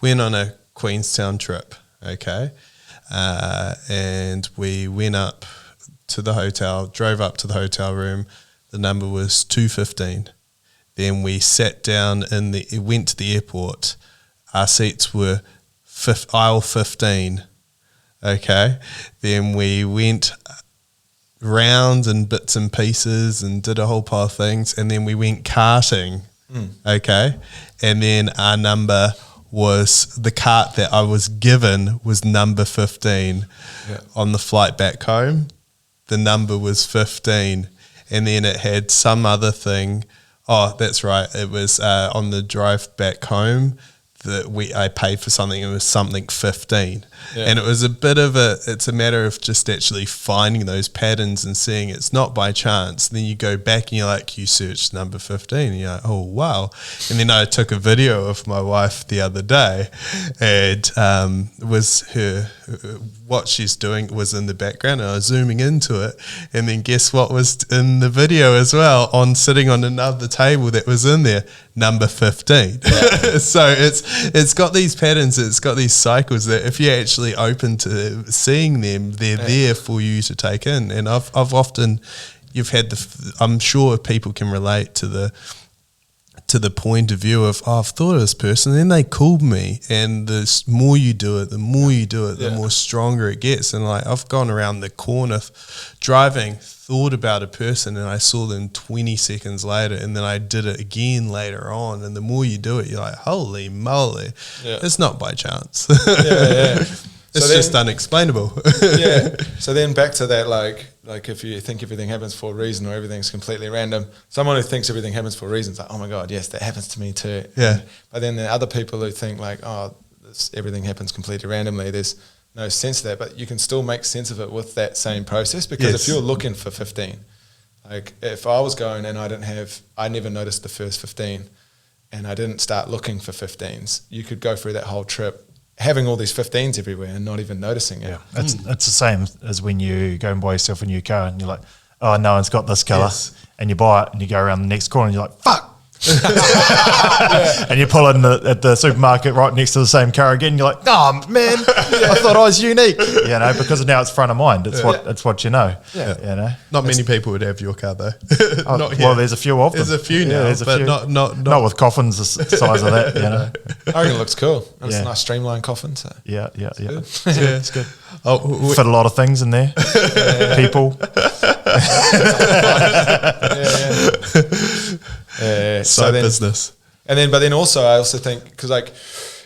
went on a Queenstown trip, okay, and we went up to the hotel, drove up to the hotel room. The number was 215. Then we sat down went to the airport. Our seats were aisle 15. Okay, then we went round in bits and pieces and did a whole pile of things, and then we went karting. Okay, and then our number was, the cart that I was given was number 15. On the flight back home, the number was 15, and then it had some other thing. Oh, that's right, it was on the drive back home that I paid for something. It was something 15, and it was it's a matter of just actually finding those patterns and seeing it's not by chance. Then you go back and you're like, you searched number 15, and you're like, oh wow. And then I took a video of my wife the other day, and what she's doing was in the background, and I was zooming into it, and then guess what was in the video as well, sitting on another table that was in there, number 15. So it's got these patterns, it's got these cycles that if you're actually open to seeing them, they're there for you to take in. And I've often, I'm sure people can relate to the point of view of, I've thought of this person, and then they called me, and the more you do it, the more stronger it gets. And like, I've gone around the corner driving thought about a person and I saw them 20 seconds later, and then I did it again later on. And the more you do it, you're like, holy moly, it's not by chance. It's just unexplainable. So then back to that, like if you think everything happens for a reason or everything's completely random, someone who thinks everything happens for a reason is like, oh my God, yes, that happens to me too. Yeah. But then the other people who think like, oh, everything happens completely randomly, there's no sense of that, but you can still make sense of it with that same process, because if you're looking for 15, like if I was going and I never noticed the first 15 and I didn't start looking for 15s, you could go through that whole trip having all these 15s everywhere and not even noticing it. Yeah, it's the same as when you go and buy yourself a new car and you're like, oh, no one's got this colour. And you buy it and you go around the next corner and you're like, fuck. And you pull in at the supermarket right next to the same car again. And you're like, oh, man, I thought I was unique. You know, because now it's front of mind. It's what you know. Yeah. You know? Not many people would have your car though. Well, there's a few of them. There's a few now, there's a few. Not with coffins the size of that, you know. I reckon it looks cool. It's a nice streamlined coffin. So. Yeah. It's good. Fit a lot of things in there. People. So business. But then also I also think, because like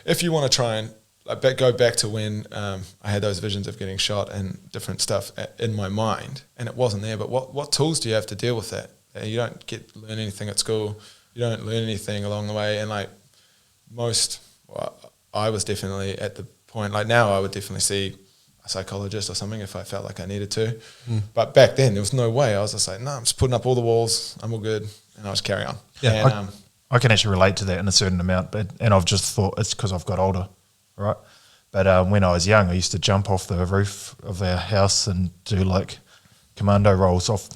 if you want to try and go back to when I had those visions of getting shot and different stuff in my mind, and it wasn't there, but what tools do you have to deal with that? You don't learn anything at school. You don't learn anything along the way. And like I was definitely at the point, like now I would definitely see a psychologist or something if I felt like I needed to. But back then there was no way. I was just like, no, I'm just putting up all the walls. I'm all good. And I'll just carry on. Yeah, and, I can actually relate to that in a certain amount, and I've just thought it's because I've got older, right? But when I was young, I used to jump off the roof of our house and do like commando rolls off,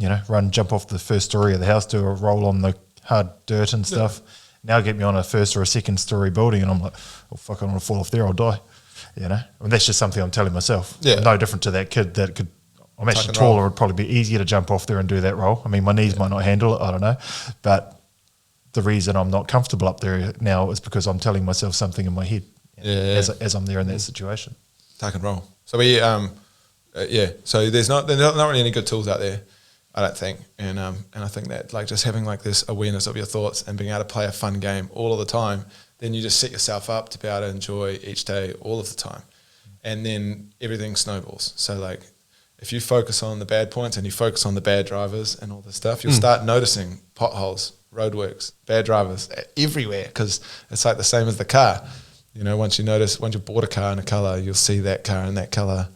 jump off the first story of the house, do a roll on the hard dirt and stuff. Now get me on a first or a second story building and I'm like, oh fuck, I'm going to fall off there, I'll die. And that's just something I'm telling myself. Yeah. No different to that kid that could, I'm actually taller, it'd probably be easier to jump off there and do that roll. I mean, my knees might not handle it, I don't know. But the reason I'm not comfortable up there now is because I'm telling myself something in my head as I'm there in that situation. Tuck and roll. So so there's not really any good tools out there, I don't think. And I think that like just having like this awareness of your thoughts and being able to play a fun game all of the time, then you just set yourself up to be able to enjoy each day all of the time. And then everything snowballs. So like if you focus on the bad points and you focus on the bad drivers and all this stuff, you'll start noticing potholes, roadworks, bad drivers everywhere, because it's like the same as the car. Once you bought a car in a colour, you'll see that car in that colour.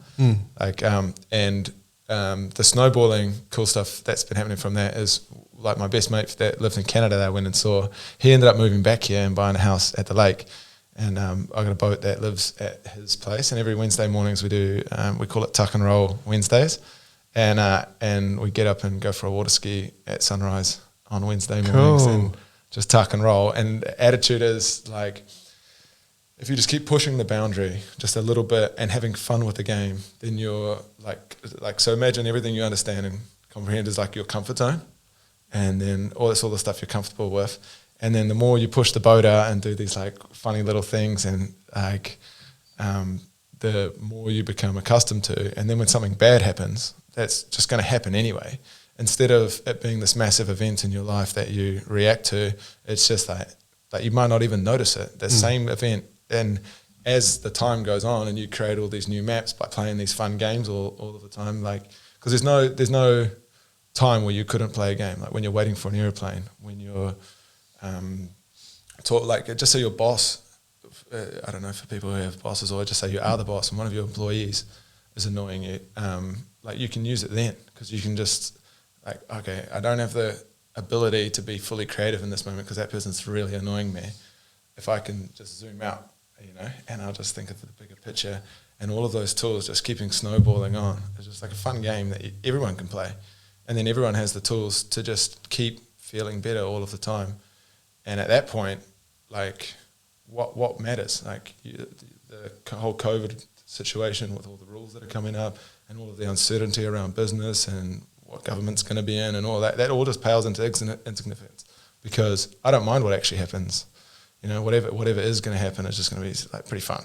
The snowballing cool stuff that's been happening from that is like my best mate that lives in Canada that I went and saw, he ended up moving back here and buying a house at the lake. And I got a boat that lives at his place, and every Wednesday mornings we do, we call it Tuck and Roll Wednesdays, and we get up and go for a water ski at sunrise on Wednesday mornings and just tuck and roll. And the attitude is like, if you just keep pushing the boundary just a little bit and having fun with the game, then you're like so imagine everything you understand and comprehend is like your comfort zone, and then all the stuff you're comfortable with. And then the more you push the boat out and do these like funny little things, and like the more you become accustomed to. And then when something bad happens, that's just going to happen anyway. Instead of it being this massive event in your life that you react to, it's just like you might not even notice it. The same event, and as the time goes on, and you create all these new maps by playing these fun games all of the time, like because there's no time where you couldn't play a game, like when you're waiting for an airplane, when you're just say your boss, I don't know, for people who have bosses, or just say you are the boss and one of your employees is annoying you, like you can use it then, because you can just like, okay, I don't have the ability to be fully creative in this moment because that person's really annoying me. If I can just zoom out, and I'll just think of the bigger picture, and all of those tools just keeping snowballing on. It's just like a fun game that everyone can play, and then everyone has the tools to just keep feeling better all of the time. And at that point, like, what matters? Like the whole COVID situation with all the rules that are coming up and all of the uncertainty around business and what government's going to be in and all that all just pales into insignificance, because I don't mind what actually happens. Whatever is going to happen is just going to be like pretty fun,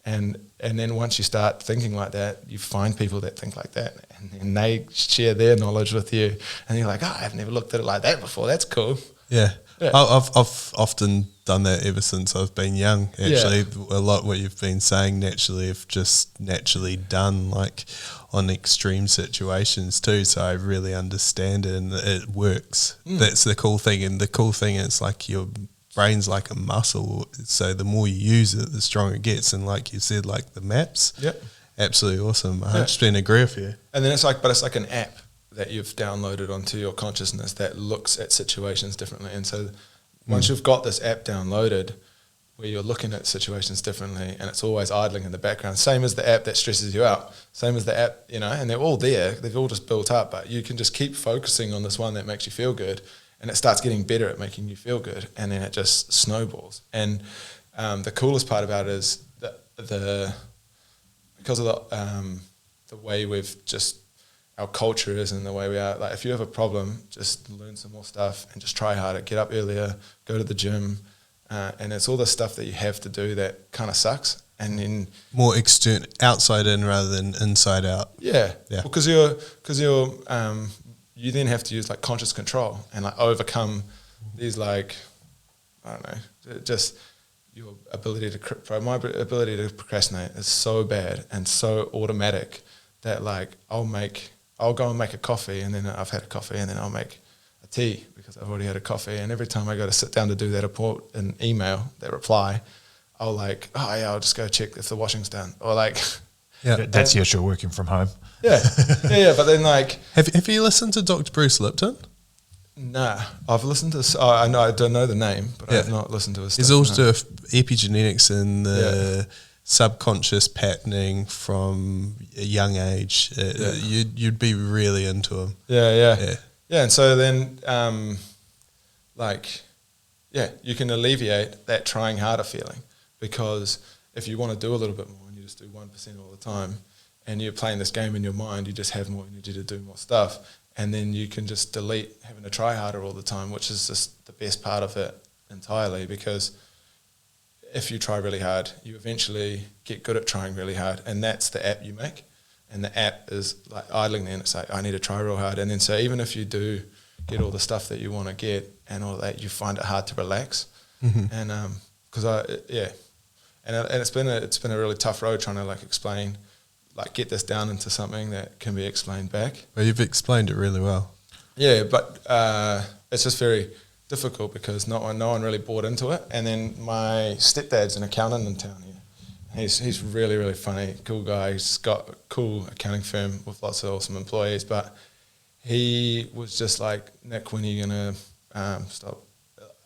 And then once you start thinking like that, you find people that think like that, and they share their knowledge with you, and you're like, I've never looked at it like that before. That's cool. Yeah. Yeah. I've often done that ever since I've been young. Actually, a lot what you've been saying naturally, I've just naturally done, like on extreme situations too. So I really understand it, and it works. That's the cool thing. And the cool thing is, like, your brain's like a muscle. So the more you use it, the stronger it gets. And like you said, like the maps, absolutely awesome. I 100% agree with you. And then it's like an app that you've downloaded onto your consciousness that looks at situations differently. And so once you've got this app downloaded where you're looking at situations differently, and it's always idling in the background, same as the app that stresses you out, same as the app, you know, and they're all there, they've all just built up, but you can just keep focusing on this one that makes you feel good, and it starts getting better at making you feel good, and then it just snowballs. And the coolest part about it is that because of the way we've just, our culture is and the way we are, like if you have a problem, just learn some more stuff and just try harder, get up earlier, go to the gym, and it's all the stuff that you have to do that kind of sucks. And then more external, outside in rather than inside out. Yeah. Because you then have to use like conscious control and like overcome these, like, I don't know, just your ability to, my ability to procrastinate is so bad and so automatic that like I'll go and make a coffee, and then I've had a coffee, and then I'll make a tea because I've already had a coffee. And every time I go to sit down to do that an email, that reply, I'll like, I'll just go check if the washing's done, or like, that's the issue working from home. Yeah. But then like, have you listened to Dr. Bruce Lipton? Nah, I've listened to. I don't know the name, but I have not listened to his stuff. He's also epigenetics and the subconscious patterning from a young age. You'd be really into him. Yeah. And so then, you can alleviate that trying harder feeling, because if you want to do a little bit more and you just do 1% all the time, and you're playing this game in your mind, you just have more energy to do more stuff. And then you can just delete having to try harder all the time, which is just the best part of it entirely, because if you try really hard, you eventually get good at trying really hard, and that's the app you make. And the app is like idling there, and it's like, I need to try real hard. And then so even if you do get all the stuff that you want to get and all that, you find it hard to relax. And it's been a really tough road trying to like explain, like get this down into something that can be explained back. Well, you've explained it really well. Yeah, but it's just very difficult because no one really bought into it. And then my stepdad's an accountant in town here. He's really, really funny, cool guy. He's got a cool accounting firm with lots of awesome employees. But he was just like, Nick, when are you going to stop?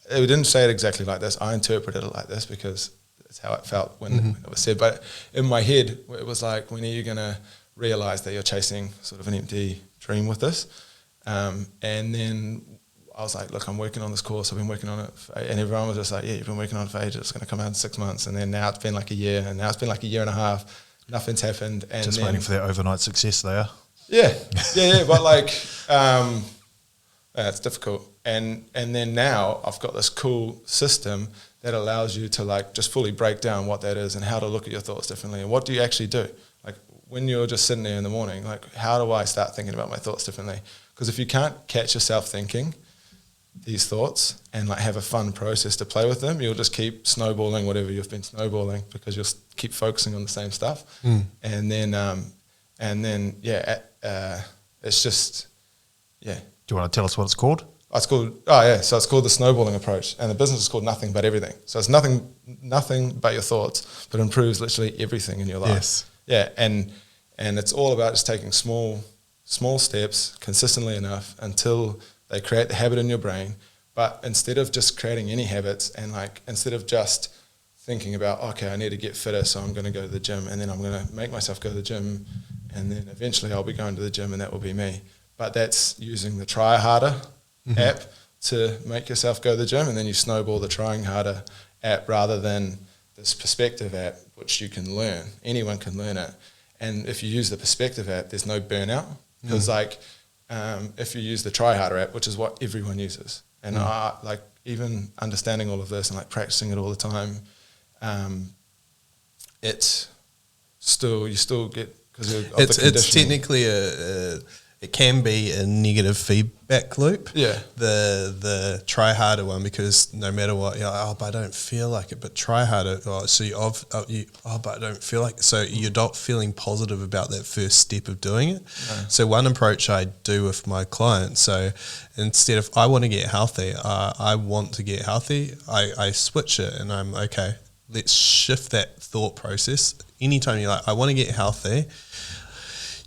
He didn't say it exactly like this. I interpreted it like this because it's how it felt when it was said. But in my head, it was like, when are you going to realise that you're chasing sort of an empty dream with this? And then I was like, look, I'm working on this course. I've been working on it. And everyone was just like, yeah, you've been working on it for ages. It's going to come out in 6 months. And then now it's been like a year. And now it's been like a year and a half. Nothing's happened. And just waiting for that overnight success there. Yeah. But like, it's difficult. And then now I've got this cool system that allows you to like just fully break down what that is and how to look at your thoughts differently. And what do you actually do? Like when you're just sitting there in the morning, like how do I start thinking about my thoughts differently? Because if you can't catch yourself thinking these thoughts and like have a fun process to play with them, you'll just keep snowballing whatever you've been snowballing, because you'll keep focusing on the same stuff. And then it's just, Do you want to tell us what it's called? So it's called the snowballing approach, and the business is called Nothing But Everything. So it's nothing but your thoughts, but improves literally everything in your life. Yes. Yeah, and it's all about just taking small steps consistently enough until they create the habit in your brain. But instead of just creating any habits, and like instead of just thinking about, okay, I need to get fitter, so I'm going to go to the gym, and then I'm going to make myself go to the gym, and then eventually I'll be going to the gym, and that will be me. But that's using the Try Harder app to make yourself go to the gym, and then you snowball the Trying Harder app rather than this Perspective app, which you can learn. Anyone can learn it. And if you use the Perspective app, there's no burnout, because if you use the Try Harder app, which is what everyone uses, and I like even understanding all of this and like practicing it all the time, it's still, you still get, because of It's the conditioning. technically it can be a negative feedback loop. Yeah. The try harder one, because no matter what, you're like, but I don't feel like it. But try harder. But I don't feel like it. So you're not feeling positive about that first step of doing it. No. So one approach I do with my clients. So instead of I want to get healthy, I want to get healthy. I switch it and I'm okay. Let's shift that thought process. Anytime you're like, I want to get healthy,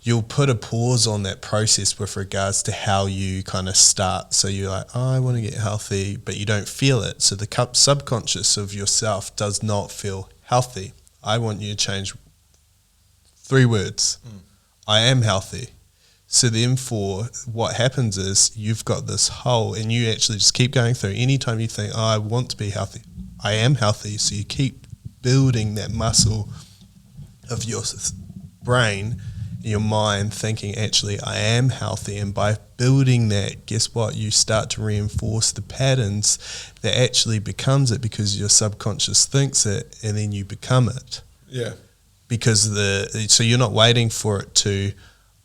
you'll put a pause on that process with regards to how you kind of start. So you're like, I want to get healthy, but you don't feel it. So the subconscious of yourself does not feel healthy. I want you to change 3 words. I am healthy. So then what happens is you've got this hole and you actually just keep going through. Anytime you think, I want to be healthy, I am healthy. So you keep building that muscle of your brain, your mind, thinking, actually, I am healthy. And by building that, guess what? You start to reinforce the patterns that actually becomes it, because your subconscious thinks it and then you become it. Yeah. Because so you're not waiting for it to,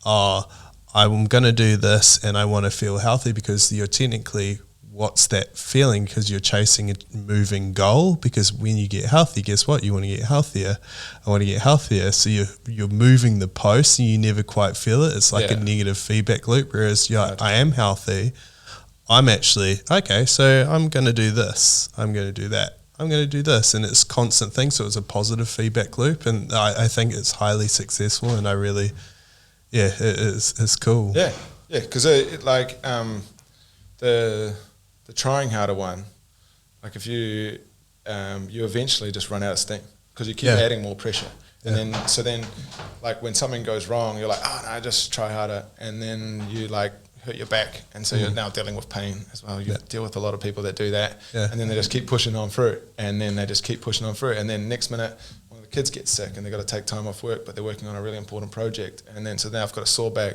I'm going to do this and I want to feel healthy, because you're technically, what's that feeling? Because you're chasing a moving goal. Because when you get healthy, guess what? You want to get healthier. I want to get healthier. So you're moving the post and you never quite feel it. It's like a negative feedback loop. Whereas you're like, I am healthy. I'm actually, okay, so I'm going to do this. I'm going to do that. I'm going to do this. And it's a constant thing. So it's a positive feedback loop. And I think it's highly successful. And I really, it's cool. Yeah. Yeah. Because the trying harder one, like if you eventually just run out of steam, because you keep adding more pressure. And then like when something goes wrong, you're like, no, just try harder. And then you like hurt your back. And so you're now dealing with pain as well. You deal with a lot of people that do that. Yeah. And then they just keep pushing on through. And then they just keep pushing on through. And then next minute, one of the kids gets sick and they've got to take time off work, but they're working on a really important project. And then so now I've got a sore back.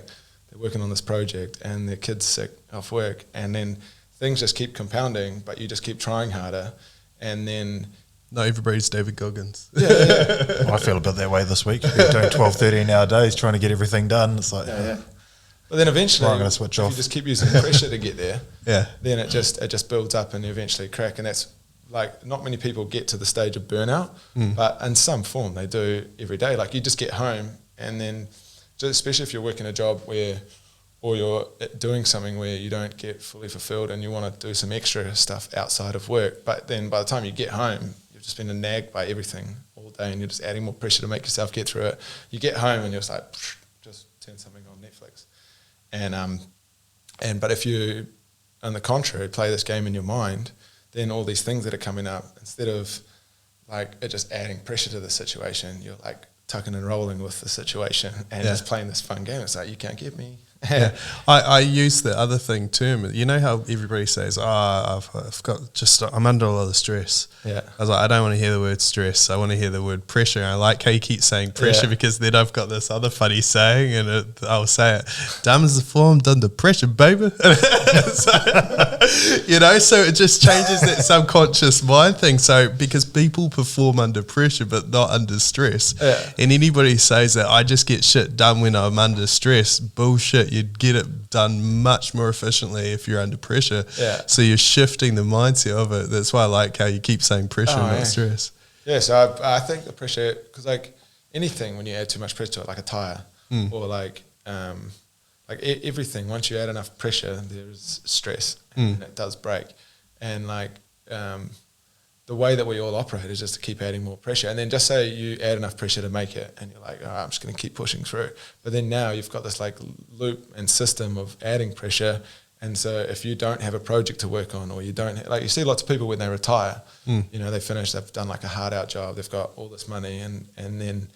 They're working on this project and their kid's sick off work. And then things just keep compounding, but you just keep trying harder. And then... Not everybody's David Goggins. Yeah. I feel a bit that way this week. We're doing 12, 13-hour days trying to get everything done. It's like... But then eventually, I'm gonna switch off. you just keep using pressure to get there, then it just builds up and you eventually crack. And that's like, not many people get to the stage of burnout, but in some form they do every day. Like you just get home and then, just especially if you're working a job or you're doing something where you don't get fully fulfilled and you want to do some extra stuff outside of work, but then by the time you get home, you've just been nagged by everything all day and you're just adding more pressure to make yourself get through it. You get home and you're just like, just turn something on Netflix. But if you, on the contrary, play this game in your mind, then all these things that are coming up, instead of like it just adding pressure to the situation, you're like tucking and rolling with the situation and just playing this fun game. It's like, you can't get me. I use the other thing too. You know how everybody says, I'm under a lot of stress. Yeah. I was like, I don't want to hear the word stress. I want to hear the word pressure. And I like how you keep saying pressure because then I've got this other funny saying and I'll say it, diamonds are formed under pressure, baby. So it just changes that subconscious mind thing. So because people perform under pressure but not under stress. Yeah. And anybody says that I just get shit done when I'm under stress, bullshit. You'd get it done much more efficiently if you're under pressure. Yeah. So you're shifting the mindset of it. That's why I like how you keep saying pressure, not stress. Yeah, so I think the pressure, because like anything, when you add too much pressure to it, like a tire or like everything, once you add enough pressure, there's stress and it does break. And like the way that we all operate is just to keep adding more pressure. And then just say you add enough pressure to make it and you're like, I'm just going to keep pushing through. But then now you've got this like loop and system of adding pressure. And so if you don't have a project to work on, or you don't, like you see lots of people when they retire, they finish, they've done like a hard out job, they've got all this money and then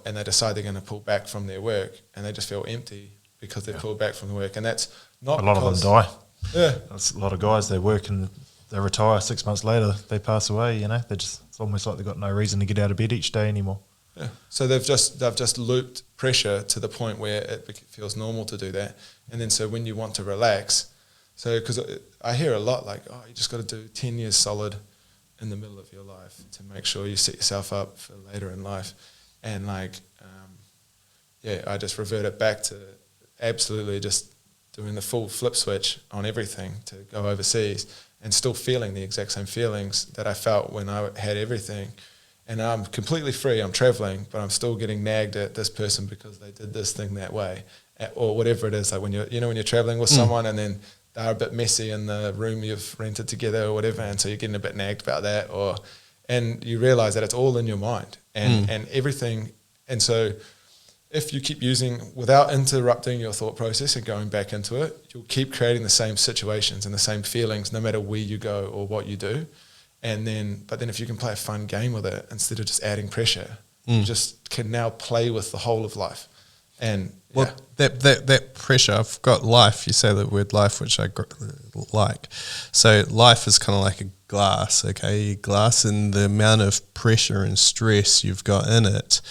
they decide they're going to pull back from their work and they just feel empty because they pulled back from the work. And that's not a lot of them die. Yeah. That's a lot of guys, they work and they retire 6 months later, they pass away, it's almost like they've got no reason to get out of bed each day anymore. Yeah. So they've just looped pressure to the point where it feels normal to do that. And then so when you want to relax, so because I hear a lot like, you just got to do 10 years solid in the middle of your life to make sure you set yourself up for later in life. And like, I just reverted back to absolutely just doing the full flip switch on everything to go overseas and still feeling the exact same feelings that I felt when I had everything. And I'm completely free, I'm traveling, but I'm still getting nagged at this person because they did this thing that way, or whatever it is. Like when you're traveling with someone and then they're a bit messy in the room you've rented together or whatever, and so you're getting a bit nagged about that, and you realize that it's all in your mind and everything. And so if you keep using, without interrupting your thought process and going back into it, you'll keep creating the same situations and the same feelings no matter where you go or what you do. But then if you can play a fun game with it instead of just adding pressure, you just can now play with the whole of life. And that pressure, I've got life. You say the word life, which I like. So life is kind of like a glass, okay? Glass, and the amount of pressure and stress you've got in it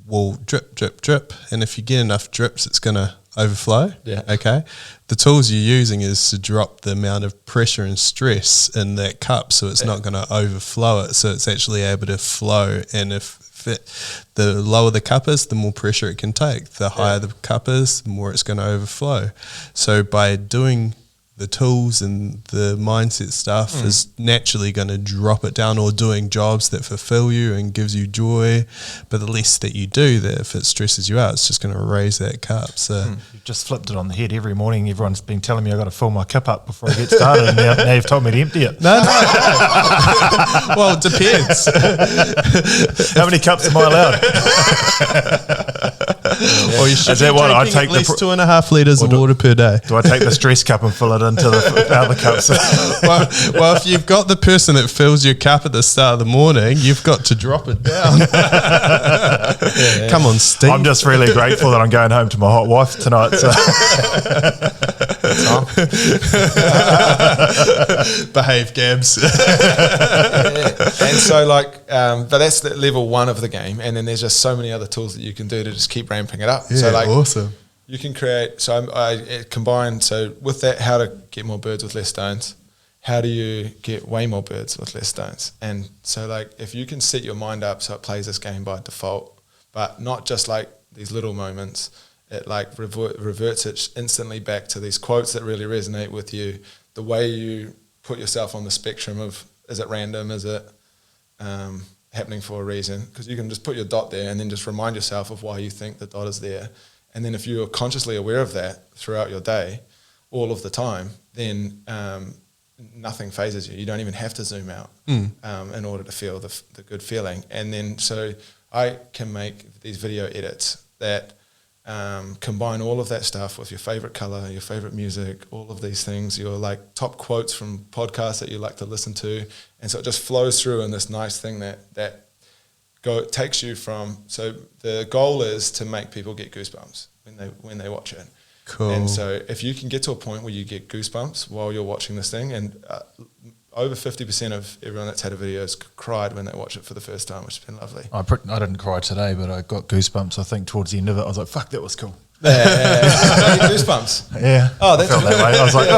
will drip, drip, drip. And if you get enough drips, it's going to overflow. Yeah. Okay. The tools you're using is to drop the amount of pressure and stress in that cup, so it's not going to overflow it. So it's actually able to flow. And the lower the cup is, the more pressure it can take. The higher the cup is, the more it's going to overflow. So by doing the tools and the mindset stuff is naturally going to drop it down, or doing jobs that fulfill you and gives you joy. But the less that you do, that if it stresses you out, it's just going to raise that cup. So you've just flipped it on the head. Every morning everyone's been telling me I've got to fill my cup up before I get started, and now you've told me to empty it. No. Well, it depends. How many cups am I allowed? Or you should Is that be what I drinking take at least 2.5 litres of water per day. Do I take the stress cup and fill it into the other cups? well, if you've got the person that fills your cup at the start of the morning, you've got to drop it down. Come on, Steve. I'm just really grateful that I'm going home to my hot wife tonight. So. Behave, Gabs. And so but that's the level one of the game, and then there's just so many other tools that you can do to just keep ramping it up. Yeah, so awesome. You can create, so I combine, so with that, how to get more birds with less stones, how do you get way more birds with less stones? And so if you can set your mind up so it plays this game by default, but not just these little moments, it reverts it instantly back to these quotes that really resonate with you, the way you put yourself on the spectrum of, is it random, is it happening for a reason? Because you can just put your dot there and then just remind yourself of why you think the dot is there. And then if you're consciously aware of that throughout your day, all of the time, then nothing phases you. You don't even have to zoom out in order to feel the good feeling. And then so I can make these video edits that combine all of that stuff with your favorite color, your favorite music, all of these things, your top quotes from podcasts that you like to listen to. And so it just flows through in this nice thing that takes you from, so the goal is to make people get goosebumps when they watch it. Cool. And so if you can get to a point where you get goosebumps while you're watching this thing, and over 50% of everyone that's had a video has cried when they watch it for the first time, which has been lovely. I didn't cry today, but I got goosebumps, I think, towards the end of it. I was like, fuck, that was cool. Goosebumps. Yeah. Oh, that's I felt that way. I was like,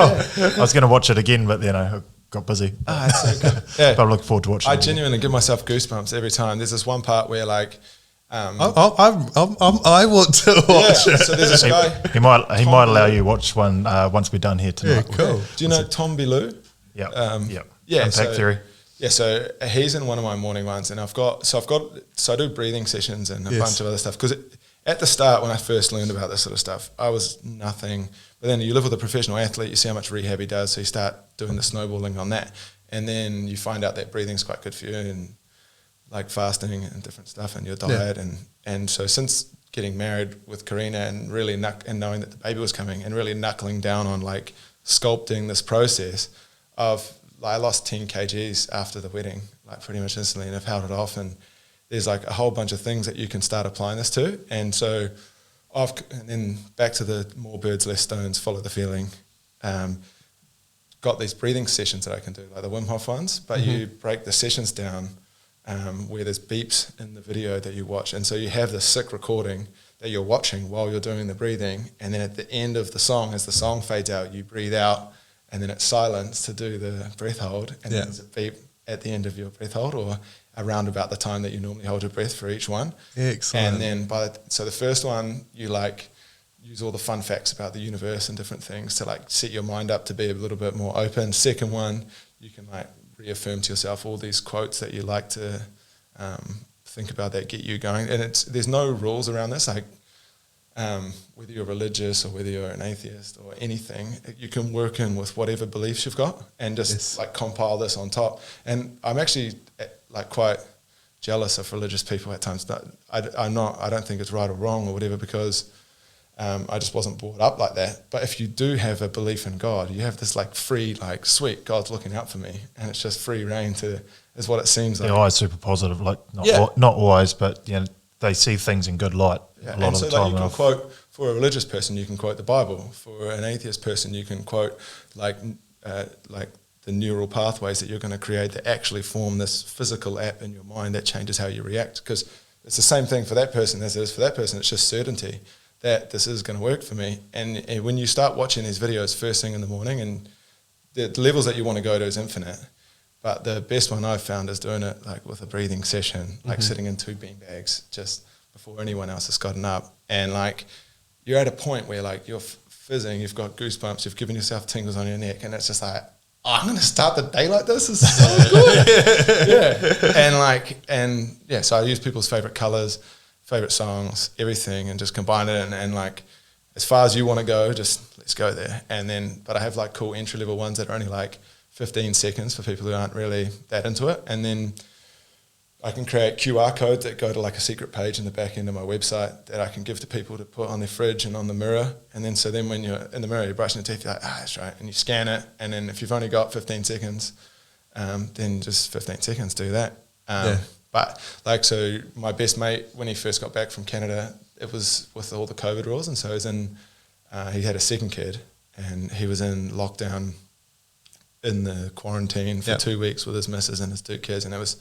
I was going to watch it again, but then I got busy. Oh, that's so good. Yeah. But I look forward to watching it. I genuinely give myself goosebumps every time. There's this one part where I want to watch it. So there's this guy. He might allow you to watch one once we're done here tonight. Yeah, cool. Okay. Do you know Tom Bilou? Yeah. Yeah. Impact Theory. Yeah, so he's in one of my morning ones, and I do breathing sessions and a bunch of other stuff. Because at the start, when I first learned about this sort of stuff, I was nothing. But then you live with a professional athlete, you see how much rehab he does, so you start doing the snowballing on that, and then you find out that breathing's quite good for you, and fasting and different stuff, and your diet, and so since getting married with Karina and really and knowing that the baby was coming, and really knuckling down on sculpting this process of. I lost 10 kgs after the wedding, pretty much instantly, and I've held it off. And there's a whole bunch of things that you can start applying this to. And so and then back to the more birds, less stones, follow the feeling. Got these breathing sessions that I can do, like the Wim Hof ones, but you break the sessions down where there's beeps in the video that you watch. And so you have the sick recording that you're watching while you're doing the breathing. And then at the end of the song, as the song fades out, you breathe out, and then it's silence to do the breath hold, and then there's a beep, at the end of your breath hold, or around about the time that you normally hold your breath for each one. Excellent. And then so the first one, you like use all the fun facts about the universe and different things to like set your mind up to be a little bit more open. Second one, you can like reaffirm to yourself all these quotes that you like to think about that get you going. And there's no rules around this. Like whether you're religious or whether you're an atheist or anything, you can work in with whatever beliefs you've got and just like compile this on top. And I'm actually like quite jealous of religious people at times. I don't think it's right or wrong or whatever, because I just wasn't brought up like that. But if you do have a belief in God, you have this like free, like, sweet, God's looking out for me, and it's just free reign is what it seems like. They're always super positive, like not always, but you know, they see things in good light a lot of the time. Like, you can quote, for a religious person, you can quote the Bible. For an atheist person, you can quote like the neural pathways that you're going to create that actually form this physical app in your mind that changes how you react. Because it's the same thing for that person as it is for that person. It's just certainty that this is going to work for me. And when you start watching these videos first thing in the morning, and the levels that you want to go to is infinite, but the best one I've found is doing it like with a breathing session, like sitting in 2 bean bags just before anyone else has gotten up. And like you're at a point where like you're fizzing, you've got goosebumps, you've given yourself tingles on your neck, and it's just like, I'm going to start the day like this. This is so good. So I use people's favorite colors, favorite songs, everything, and just combine it. And like, as far as you want to go, just let's go there. And then, but I have like cool entry level ones that are only like 15 seconds for people who aren't really that into it. And then I can create QR codes that go to like a secret page in the back end of my website that I can give to people to put on their fridge and on the mirror. And then, so then when you're in the mirror, you're brushing your teeth, you're like, that's right. And you scan it. And then if you've only got 15 seconds, then just 15 seconds, do that. But like, so my best mate, when he first got back from Canada, it was with all the COVID rules. And so he had a second kid, and he was in lockdown in the quarantine for 2 weeks with his missus and his 2 kids. And it was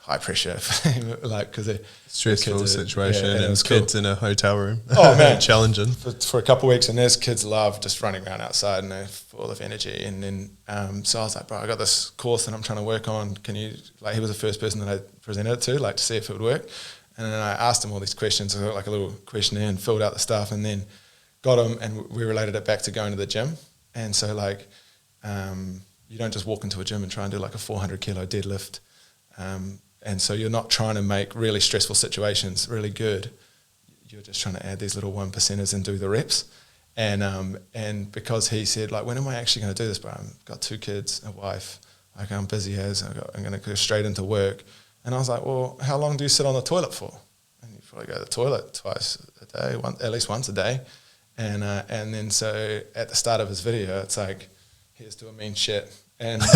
high pressure for him, like, because stressful situation, and his kids in a hotel room. Oh man, challenging for a couple of weeks. And his kids love just running around outside, and they're full of energy. And then so I was like, bro, I got this course that I'm trying to work on. Can you, like, he was the first person that I presented it to, like, to see if it would work. And then I asked him all these questions. I got like a little questionnaire and filled out the stuff, and then got him, and we related it back to going to the gym. And so like, you don't just walk into a gym and try and do like a 400 kilo deadlift. And so you're not trying to make really stressful situations really good. You're just trying to add these little 1%ers and do the reps. And because he said, like, when am I actually going to do this, bro? I've got 2 kids, a wife. Like, I'm busy as I'm going to go straight into work. And I was like, well, how long do you sit on the toilet for? And you probably go to the toilet twice a day, at least once a day. And then so at the start of his video, it's like, here's to a mean shit. And and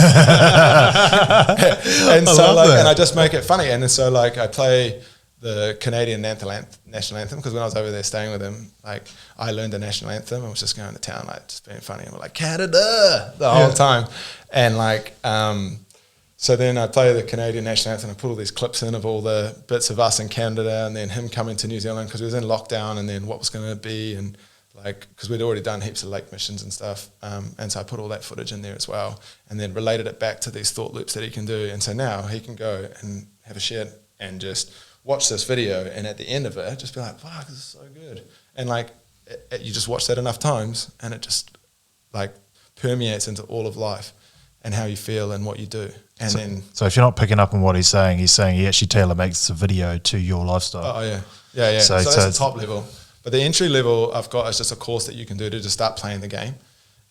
so like, and I just make it funny. And so like, I play the Canadian national anthem, because when I was over there staying with him, like, I learned the national anthem. I was just going to town, like, just being funny. I'm like, Canada the whole time. And like, so then I play the Canadian national anthem. I put all these clips in of all the bits of us in Canada, and then him coming to New Zealand because he was in lockdown, and then what was going to be, and like, because we'd already done heaps of lake missions and stuff. And so I put all that footage in there as well, and then related it back to these thought loops that he can do. And so now he can go and have a shit and just watch this video, and at the end of it, just be like, fuck, this is so good. And like, you just watch that enough times, and it just like permeates into all of life and how you feel and what you do. And so if you're not picking up on what he's saying he actually tailor makes the video to your lifestyle. Oh yeah. So that's the top level. But the entry level I've got is just a course that you can do to just start playing the game.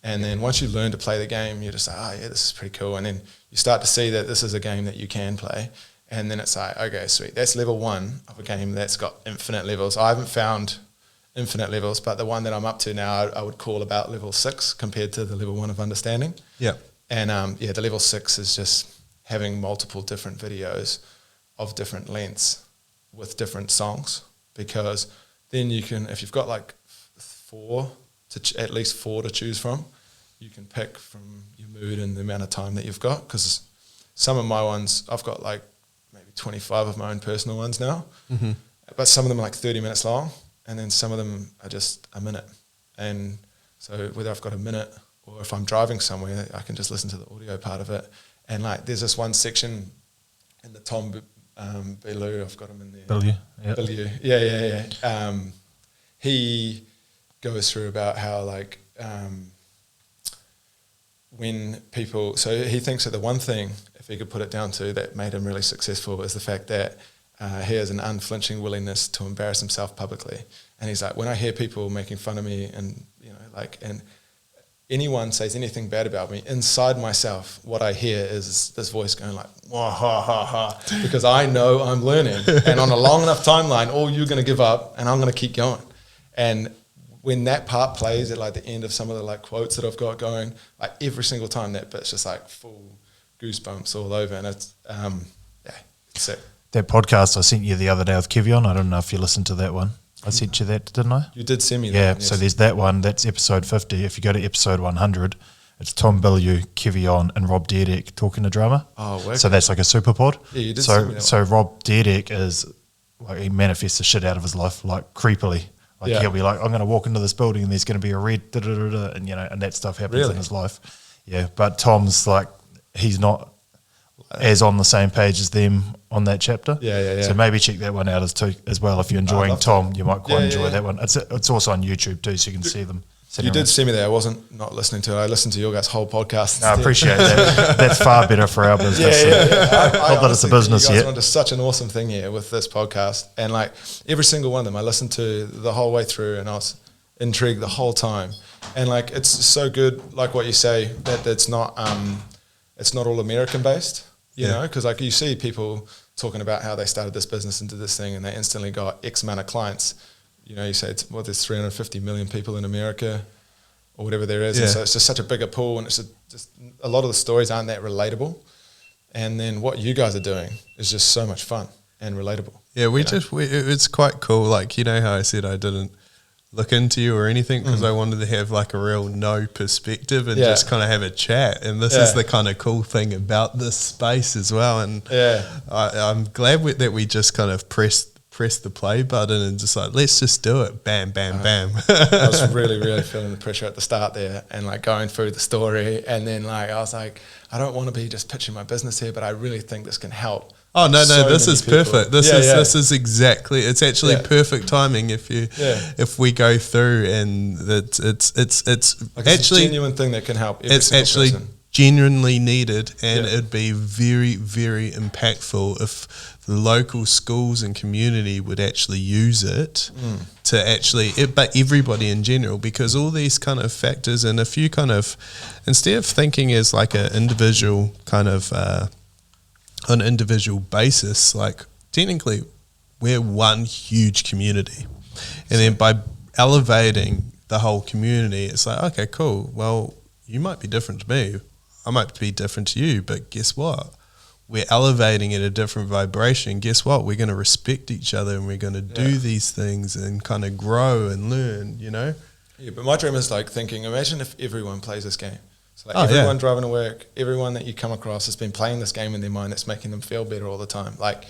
And then once you learn to play the game, you're just like, oh yeah, this is pretty cool. And then you start to see that this is a game that you can play. And then it's like, okay, sweet. That's level 1 of a game that's got infinite levels. I haven't found infinite levels, but the one that I'm up to now, I would call about level 6 compared to the level 1 of understanding. Yeah. And the level 6 is just having multiple different videos of different lengths with different songs, because then you can, if you've got like at least four to choose from, you can pick from your mood and the amount of time that you've got. Because some of my ones, I've got like maybe 25 of my own personal ones now, but some of them are like 30 minutes long, and then some of them are just a minute. And so whether I've got a minute or if I'm driving somewhere, I can just listen to the audio part of it. And like, there's this one section in the Tom Bellew, I've got him in there. Bellew, yeah. Bellew, yeah. He goes through about how like when people, so he thinks that the one thing, if he could put it down to, that made him really successful is the fact that he has an unflinching willingness to embarrass himself publicly. And he's like, when I hear people making fun of me and, you know, like, and anyone says anything bad about me, inside myself, what I hear is this voice going like, wah, ha, ha, ha, because I know I'm learning. And on a long enough timeline, all you're going to give up and I'm going to keep going. And when that part plays at like the end of some of the like quotes that I've got going, like every single time that bit's just like full goosebumps all over. And it's, it's sick. That podcast I sent you the other day with Kevion, I don't know if you listened to that one. I sent you that, didn't I? You did send me that. Yeah, yes. so there's that one. That's episode 50. If you go to episode 100, it's Tom Bellew, Kevion, and Rob Dyrdek talking to drama. Oh, wow. So that's like a super pod. Yeah, you did send me that So one. Rob Dyrdek is, like, he manifests the shit out of his life, like, creepily. Like, he'll be like, I'm going to walk into this building and there's going to be a red, da-da-da-da, and, you know, and that stuff happens in his life. Yeah, but Tom's like, he's not as on the same page as them on that chapter. Yeah. So maybe check that one out as well. If you're enjoying Tom, you might quite enjoy that one. It's also on YouTube too, so you can see them. You did send me that. I wasn't not listening to it. I listened to your guys' whole podcast. No, I appreciate that. That's far better for our business. I Not that it's a business you guys yet. went to such an awesome thing here with this podcast. And like every single one of them, I listened to the whole way through and I was intrigued the whole time. And like, it's so good, like what you say, that it's not all American based, you know, because like you see people talking about how they started this business and did this thing and they instantly got X amount of clients. You know, you say there's 350 million people in America or whatever there is. And so it's just such a bigger pool and it's just a lot of the stories aren't that relatable. And then what you guys are doing is just so much fun and relatable. Yeah, it's quite cool. Like, you know how I said I didn't look into you or anything because I wanted to have like a real no perspective and just kind of have a chat. And this is the kind of cool thing about this space as well. And I'm glad that we just kind of press the play button and just like, let's just do it. Bam, bam, bam. I was really, really feeling the pressure at the start there and like going through the story. And then like, I was like, I don't want to be just pitching my business here, but I really think this can help. Oh, no, this is people. perfect. This is exactly, it's actually perfect timing if we go through and it's like actually a genuine thing that can help every it's single actually person. Genuinely needed, and it'd be very, very impactful if the local schools and community would actually use it to actually, but everybody in general, because all these kind of factors, and if you kind of, instead of thinking as like an individual kind of on an individual basis, like technically we're one huge community, and then by elevating the whole community, it's like, okay, cool, well, you might be different to me, I might be different to you, but guess what? We're elevating at a different vibration. Guess what? We're going to respect each other and we're going to do these things and kind of grow and learn, you know? Yeah, but my dream is like thinking, imagine if everyone plays this game. So like everyone driving to work, everyone that you come across has been playing this game in their mind. It's making them feel better all the time. Like,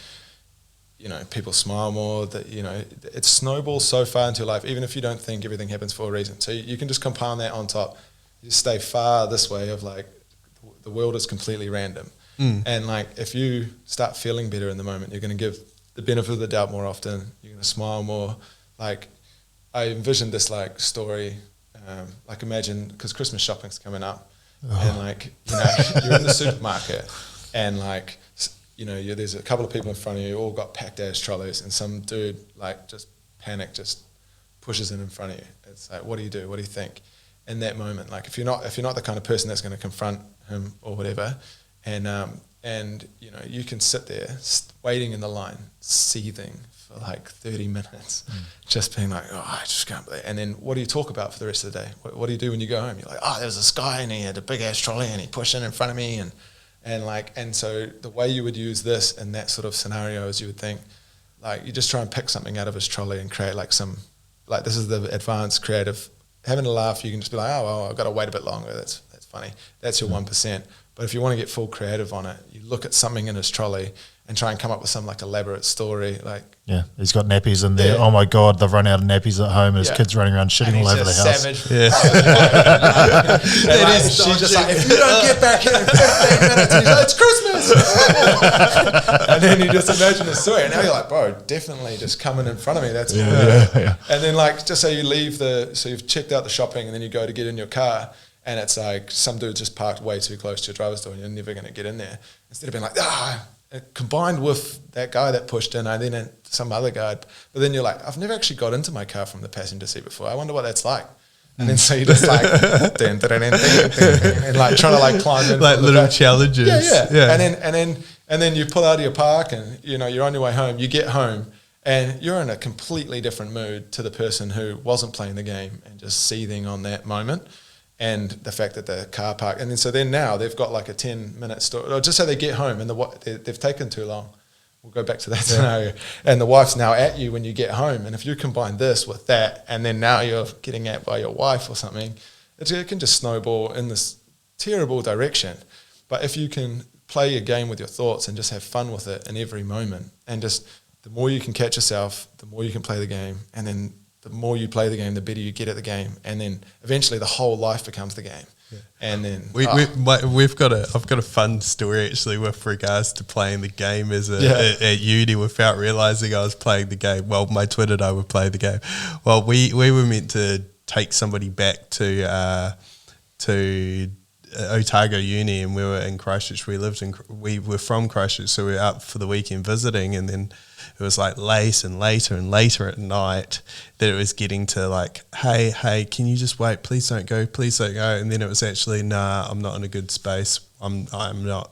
you know, people smile more, that, you know, it snowballs so far into your life, even if you don't think everything happens for a reason. So you can just compound that on top. You just stay far this way of like, the world is completely random. And like, if you start feeling better in the moment, you're going to give the benefit of the doubt more often. You're going to smile more. Like, I envisioned this like story, like imagine, because Christmas shopping's coming up, and like, you know, you're in the supermarket, and like, you know, there's a couple of people in front of you, all got packed ass trolleys, and some dude like just panic, just pushes in front of you. It's like, what do you do? What do you think? In that moment, like if you're not the kind of person that's going to confront him or whatever, and you know, you can sit there waiting in the line, seething for like 30 minutes, just being like, oh, I just can't believe it. And then what do you talk about for the rest of the day? What do you do when you go home? You're like, oh, there was this guy and he had a big ass trolley and he pushed in front of me, and so the way you would use this in that sort of scenario is you would think, like, you just try and pick something out of his trolley and create like some, like, this is the advanced creative. Having a laugh, you can just be like, oh, well, I've got to wait a bit longer. That's funny. That's your 1%. But if you want to get full creative on it, you look at something in his trolley and try and come up with some like elaborate story, like. Yeah, he's got nappies in there. Yeah. Oh my God, they've run out of nappies at home. His Yeah. kids running around shitting And all he's over the just house. savage. Yeah. And she's just like, if you don't get back here in 15 minutes, he's like, it's Christmas. And then you just imagine the story. And now you're like, bro, definitely just coming in front of me. That's cool. Yeah. And then like, just say you leave so you've checked out the shopping and then you go to get in your car and it's like some dude just parked way too close to your driver's door and you're never going to get in there. Instead of being like, combined with that guy that pushed in, and then some other guy. But then you're like, I've never actually got into my car from the passenger seat before. I wonder what that's like. And then so you just like, and like trying to like climb in. Like little challenges. Yeah. And then you pull out of your park and, you know, you're on your way home. You get home and you're in a completely different mood to the person who wasn't playing the game and just seething on that moment. And the fact that the car park, and then so then now they've got like a 10-minute story, or just so they get home and they've taken too long. We'll go back to that scenario. And the wife's now at you when you get home. And if you combine this with that, and then now you're getting at by your wife or something, it can just snowball in this terrible direction. But if you can play your game with your thoughts and just have fun with it in every moment, and just the more you can catch yourself, the more you can play the game, and then the more you play the game, the better you get at the game, and then eventually the whole life becomes the game. Yeah. And then I've got a fun story actually with regards to playing the game at uni without realizing I was playing the game. Well, my twin and I would play the game. Well, we were meant to take somebody back to Otago Uni, and we were in Christchurch. We were from Christchurch, so we were up for the weekend visiting, and then it was like later at night that it was getting to like, hey, can you just wait? Please don't go. And then it was actually, nah, I'm not in a good space. I'm not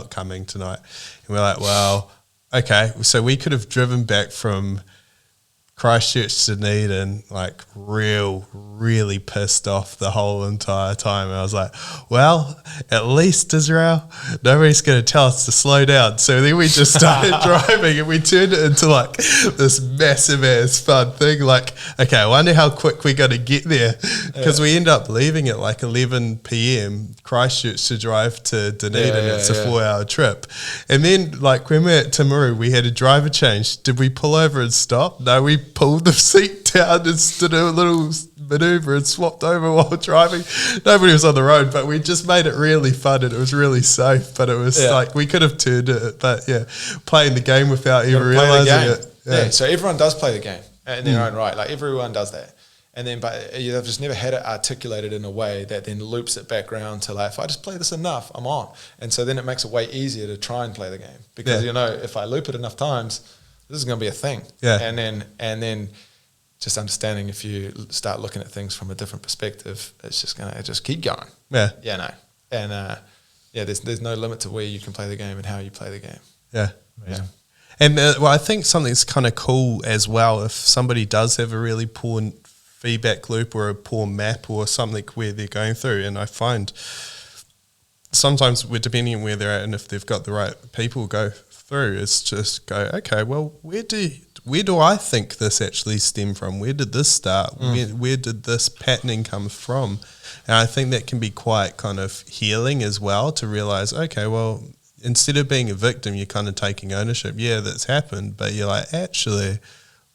coming tonight. And we're like, well, okay. So we could have driven back from Christchurch to Dunedin, like really pissed off the whole entire time. And I was like, well, at least, Israel, nobody's going to tell us to slow down. So then we just started driving and we turned it into like this massive ass fun thing. Like, okay, I wonder how quick we're going to get there, because we end up leaving at like 11 p.m. Christchurch to drive to Dunedin. It's a 4-hour trip. And then like when we were at Timaru, we had a driver change. Did we pull over and stop? No, we pulled the seat down and did a little maneuver and swapped over while driving. Nobody was on the road, but we just made it really fun and it was really safe. But it was like we could have turned it, but playing the game without even realizing it. Yeah, so everyone does play the game in their own right. Like everyone does that. And then, but you've just never had it articulated in a way that then loops it back around to like, if I just play this enough, I'm on. And so then it makes it way easier to try and play the game, because you know, if I loop it enough times, this is going to be a thing. Yeah. And then just understanding, if you start looking at things from a different perspective, it's just going to just keep going. Yeah. Yeah, no. And there's no limit to where you can play the game and how you play the game. Yeah. Yeah. And well, I think something's kind of cool as well, if somebody does have a really poor feedback loop or a poor map or something where they're going through, and I find sometimes we're depending on where they're at and if they've got the right people go through, it's just go, okay, well, where do I think this actually stem from? Where did this start? Where did this patterning come from? And I think that can be quite kind of healing as well, to realize, okay, well, instead of being a victim, you're kind of taking ownership. Yeah, that's happened, but you're like, actually,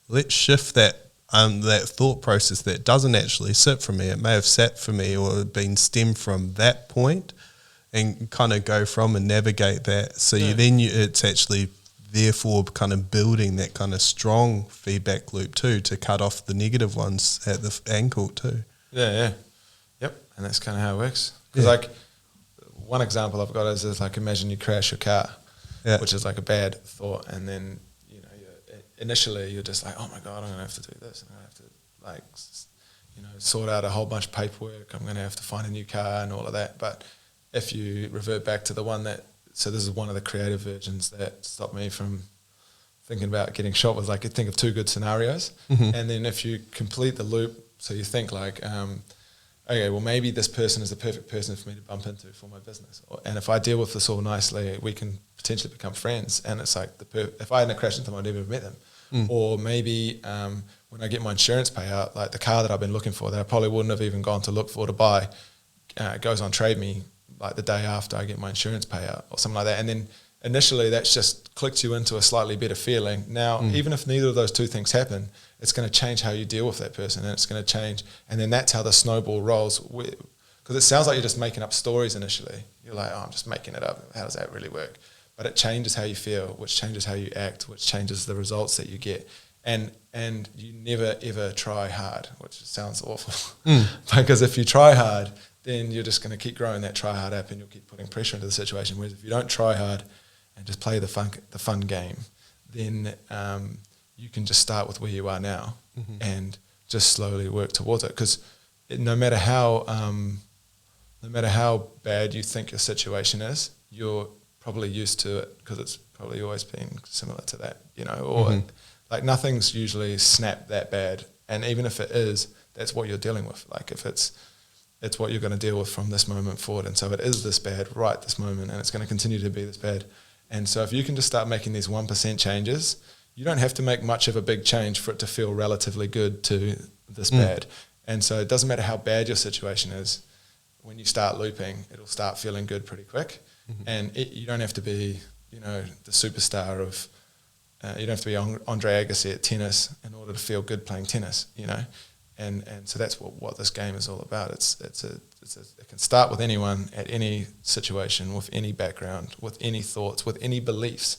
let's shift that thought process that doesn't actually sit for me. It may have sat for me or been stemmed from that point, and kind of go from and navigate that. So it's actually therefore kind of building that kind of strong feedback loop too, to cut off the negative ones at the ankle too. Yeah. Yep. And that's kind of how it works. Because like one example I've got is like, imagine you crash your car, which is like a bad thought. And then, initially you're just like, oh my God, I'm going to have to do this. I'm going to have to sort out a whole bunch of paperwork. I'm going to have to find a new car and all of that. But if you revert back to the one so this is one of the creative versions that stopped me from thinking about getting shot, was like, you think of two good scenarios. Mm-hmm. And then if you complete the loop, so you think like, okay, well, maybe this person is the perfect person for me to bump into for my business. And if I deal with this all nicely, we can potentially become friends. And it's like, if I hadn't crashed into them, I'd never have met them. Or maybe when I get my insurance payout, like the car that I've been looking for, that I probably wouldn't have even gone to look for to buy, goes on Trade Me like the day after I get my insurance payout or something like that. And then initially that's just clicked you into a slightly better feeling. Now, even if neither of those two things happen, it's going to change how you deal with that person, and it's going to change. And then that's how the snowball rolls. Because it sounds like you're just making up stories initially. You're like, oh, I'm just making it up. How does that really work? But it changes how you feel, which changes how you act, which changes the results that you get. And you never, ever try hard, which sounds awful. Because if you try hard, then you're just going to keep growing that try hard app, and you'll keep putting pressure into the situation. Whereas if you don't try hard and just play the fun game, then you can just start with where you are now and just slowly work towards it. Because no matter how bad you think your situation is, you're probably used to it because it's probably always been similar to that, or like nothing's usually snap that bad. And even if it is, that's what you're dealing with. Like if it's what you're going to deal with from this moment forward. And so it is this bad right this moment, and it's going to continue to be this bad. And so if you can just start making these 1% changes, you don't have to make much of a big change for it to feel relatively good to this bad. And so it doesn't matter how bad your situation is. When you start looping, it'll start feeling good pretty quick. And you don't have to be, the superstar of, you don't have to be Andre Agassi at tennis in order to feel good playing tennis, And so that's what this game is all about. It can start with anyone at any situation, with any background, with any thoughts, with any beliefs,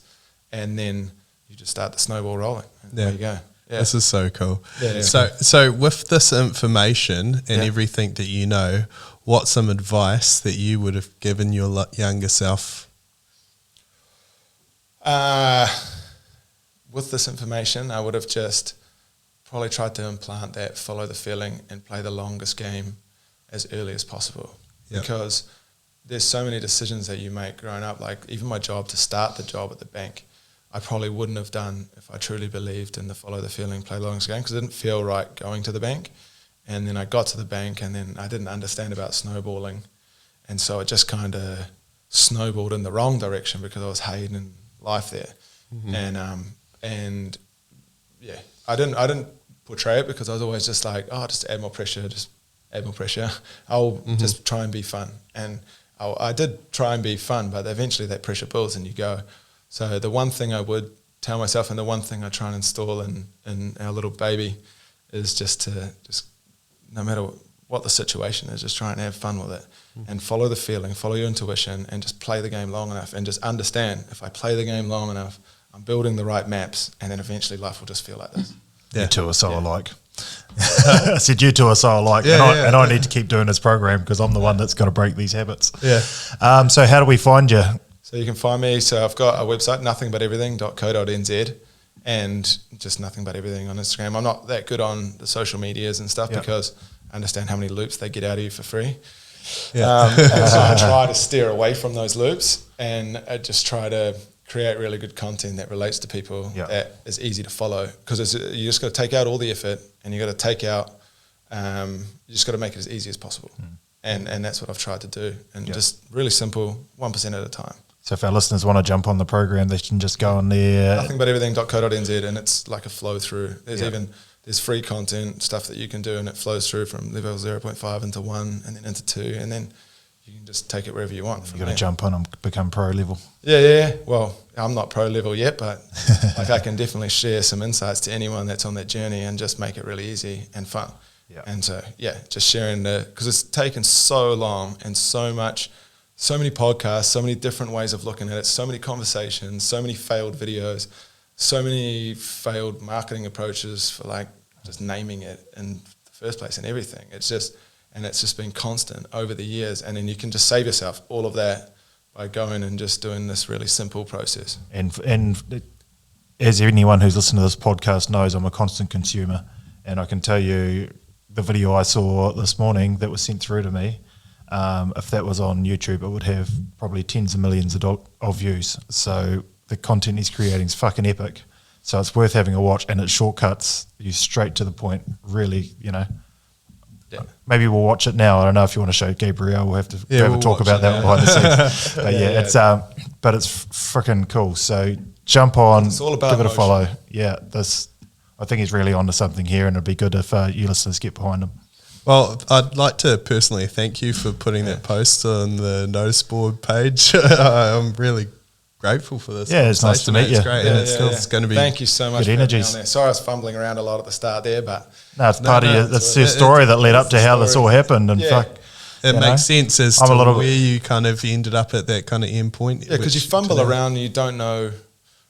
and then you just start the snowball rolling. And there you go. Yeah. This is so cool. Yeah. So with this information and everything that you know, what's some advice that you would have given your younger self? With this information, I would have just probably tried to implant that follow the feeling and play the longest game as early as possible. Yep. Because there's so many decisions that you make growing up. Like even my job, to start the job at the bank, I probably wouldn't have done if I truly believed in the follow the feeling, play the longest game, because it didn't feel right going to the bank. And then I got to the bank, and then I didn't understand about snowballing. And so it just kind of snowballed in the wrong direction because I was hating life there. And yeah, I didn't portray it because I was always just like, oh, just add more pressure. I'll just try and be fun. And I did try and be fun, but eventually that pressure builds and you go. So the one thing I would tell myself, and the one thing I try and install in our little baby, is just no matter what the situation is, just try and have fun with it and follow the feeling, follow your intuition, and just play the game long enough, and just understand if I play the game long enough, I'm building the right maps, and then eventually life will just feel like this. Yeah. You two are so alike. I said you two are so alike, and I need to keep doing this program because I'm the one that's got to break these habits. Yeah. So how do we find you? So you can find me. So I've got a website, nothingbutEverything.co.nz, and just Nothing But Everything on Instagram. I'm not that good on the social medias and stuff because I understand how many loops they get out of you for free. And so I try to steer away from those loops, and I just try to create really good content that relates to people that is easy to follow, because you just got to take out all the effort, and you got to take out you just got to make it as easy as possible. And that's what I've tried to do, and just really simple, 1% at a time. So if our listeners want to jump on the program, they can just go on there. NothingbutEverything.co.nz, and it's like a flow through. There's free content, stuff that you can do, and it flows through from level 0.5 into 1 and then into 2, and then you can just take it wherever you want. You got to jump on and become pro level. Yeah. Well, I'm not pro level yet, but like I can definitely share some insights to anyone that's on that journey and just make it really easy and fun. Yeah. And so, just sharing because it's taken so long and so many podcasts, so many different ways of looking at it, so many conversations, so many failed videos, so many failed marketing approaches for like just naming it in the first place and everything. It's just been constant over the years, and then you can just save yourself all of that by going and just doing this really simple process. And as anyone who's listened to this podcast knows, I'm a constant consumer, and I can tell you the video I saw this morning that was sent through to me, if that was on YouTube, it would have probably tens of millions of views. So the content he's creating is fucking epic. So it's worth having a watch, and it shortcuts you straight to the point, really, Maybe we'll watch it now. I don't know if you want to show Gabriel. We'll have to have a talk about that behind the scenes. But it's freaking cool. So jump on, it's all about give it a motion. follow. Yeah, I think he's really onto something here, and it'd be good if you listeners get behind him. Well, I'd like to personally thank you for putting that post on the notice board page. I'm really grateful for this. Yeah, it's nice to meet you. It's great. and it's going to be. Thank you so much. Good for having me energies. on there. Sorry, I was fumbling around a lot at the start there, but No, it's part of your, that's your story that led up to how this all happened. And fuck, It makes sense as I'm to a little where bit- you kind of ended up at that kind of end point. yeah, because you which fumble today- around and you don't know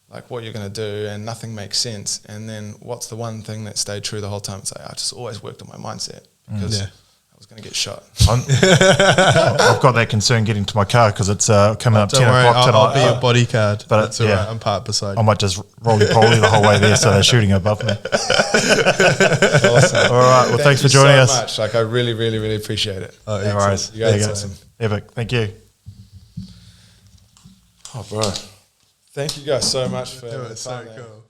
like what you're going to do, and nothing makes sense. And then what's the one thing that stayed true the whole time? It's like I just always worked on my mindset because Yeah. I was going to get shot. I've got that concern getting to my car because it's coming up Don't 10 worry, o'clock tonight. I'll be your bodyguard. But That's all yeah. right. I'm parked beside I you. might just roly-poly the whole way there so they're shooting above me. Awesome. All right, well, thanks for you joining so us. Much. Like I really, really, really appreciate it. Oh, No excellent. worries. You guys There you are go. awesome. Epic. Thank you. Oh, bro. Thank you guys so much for That the was so time there. cool.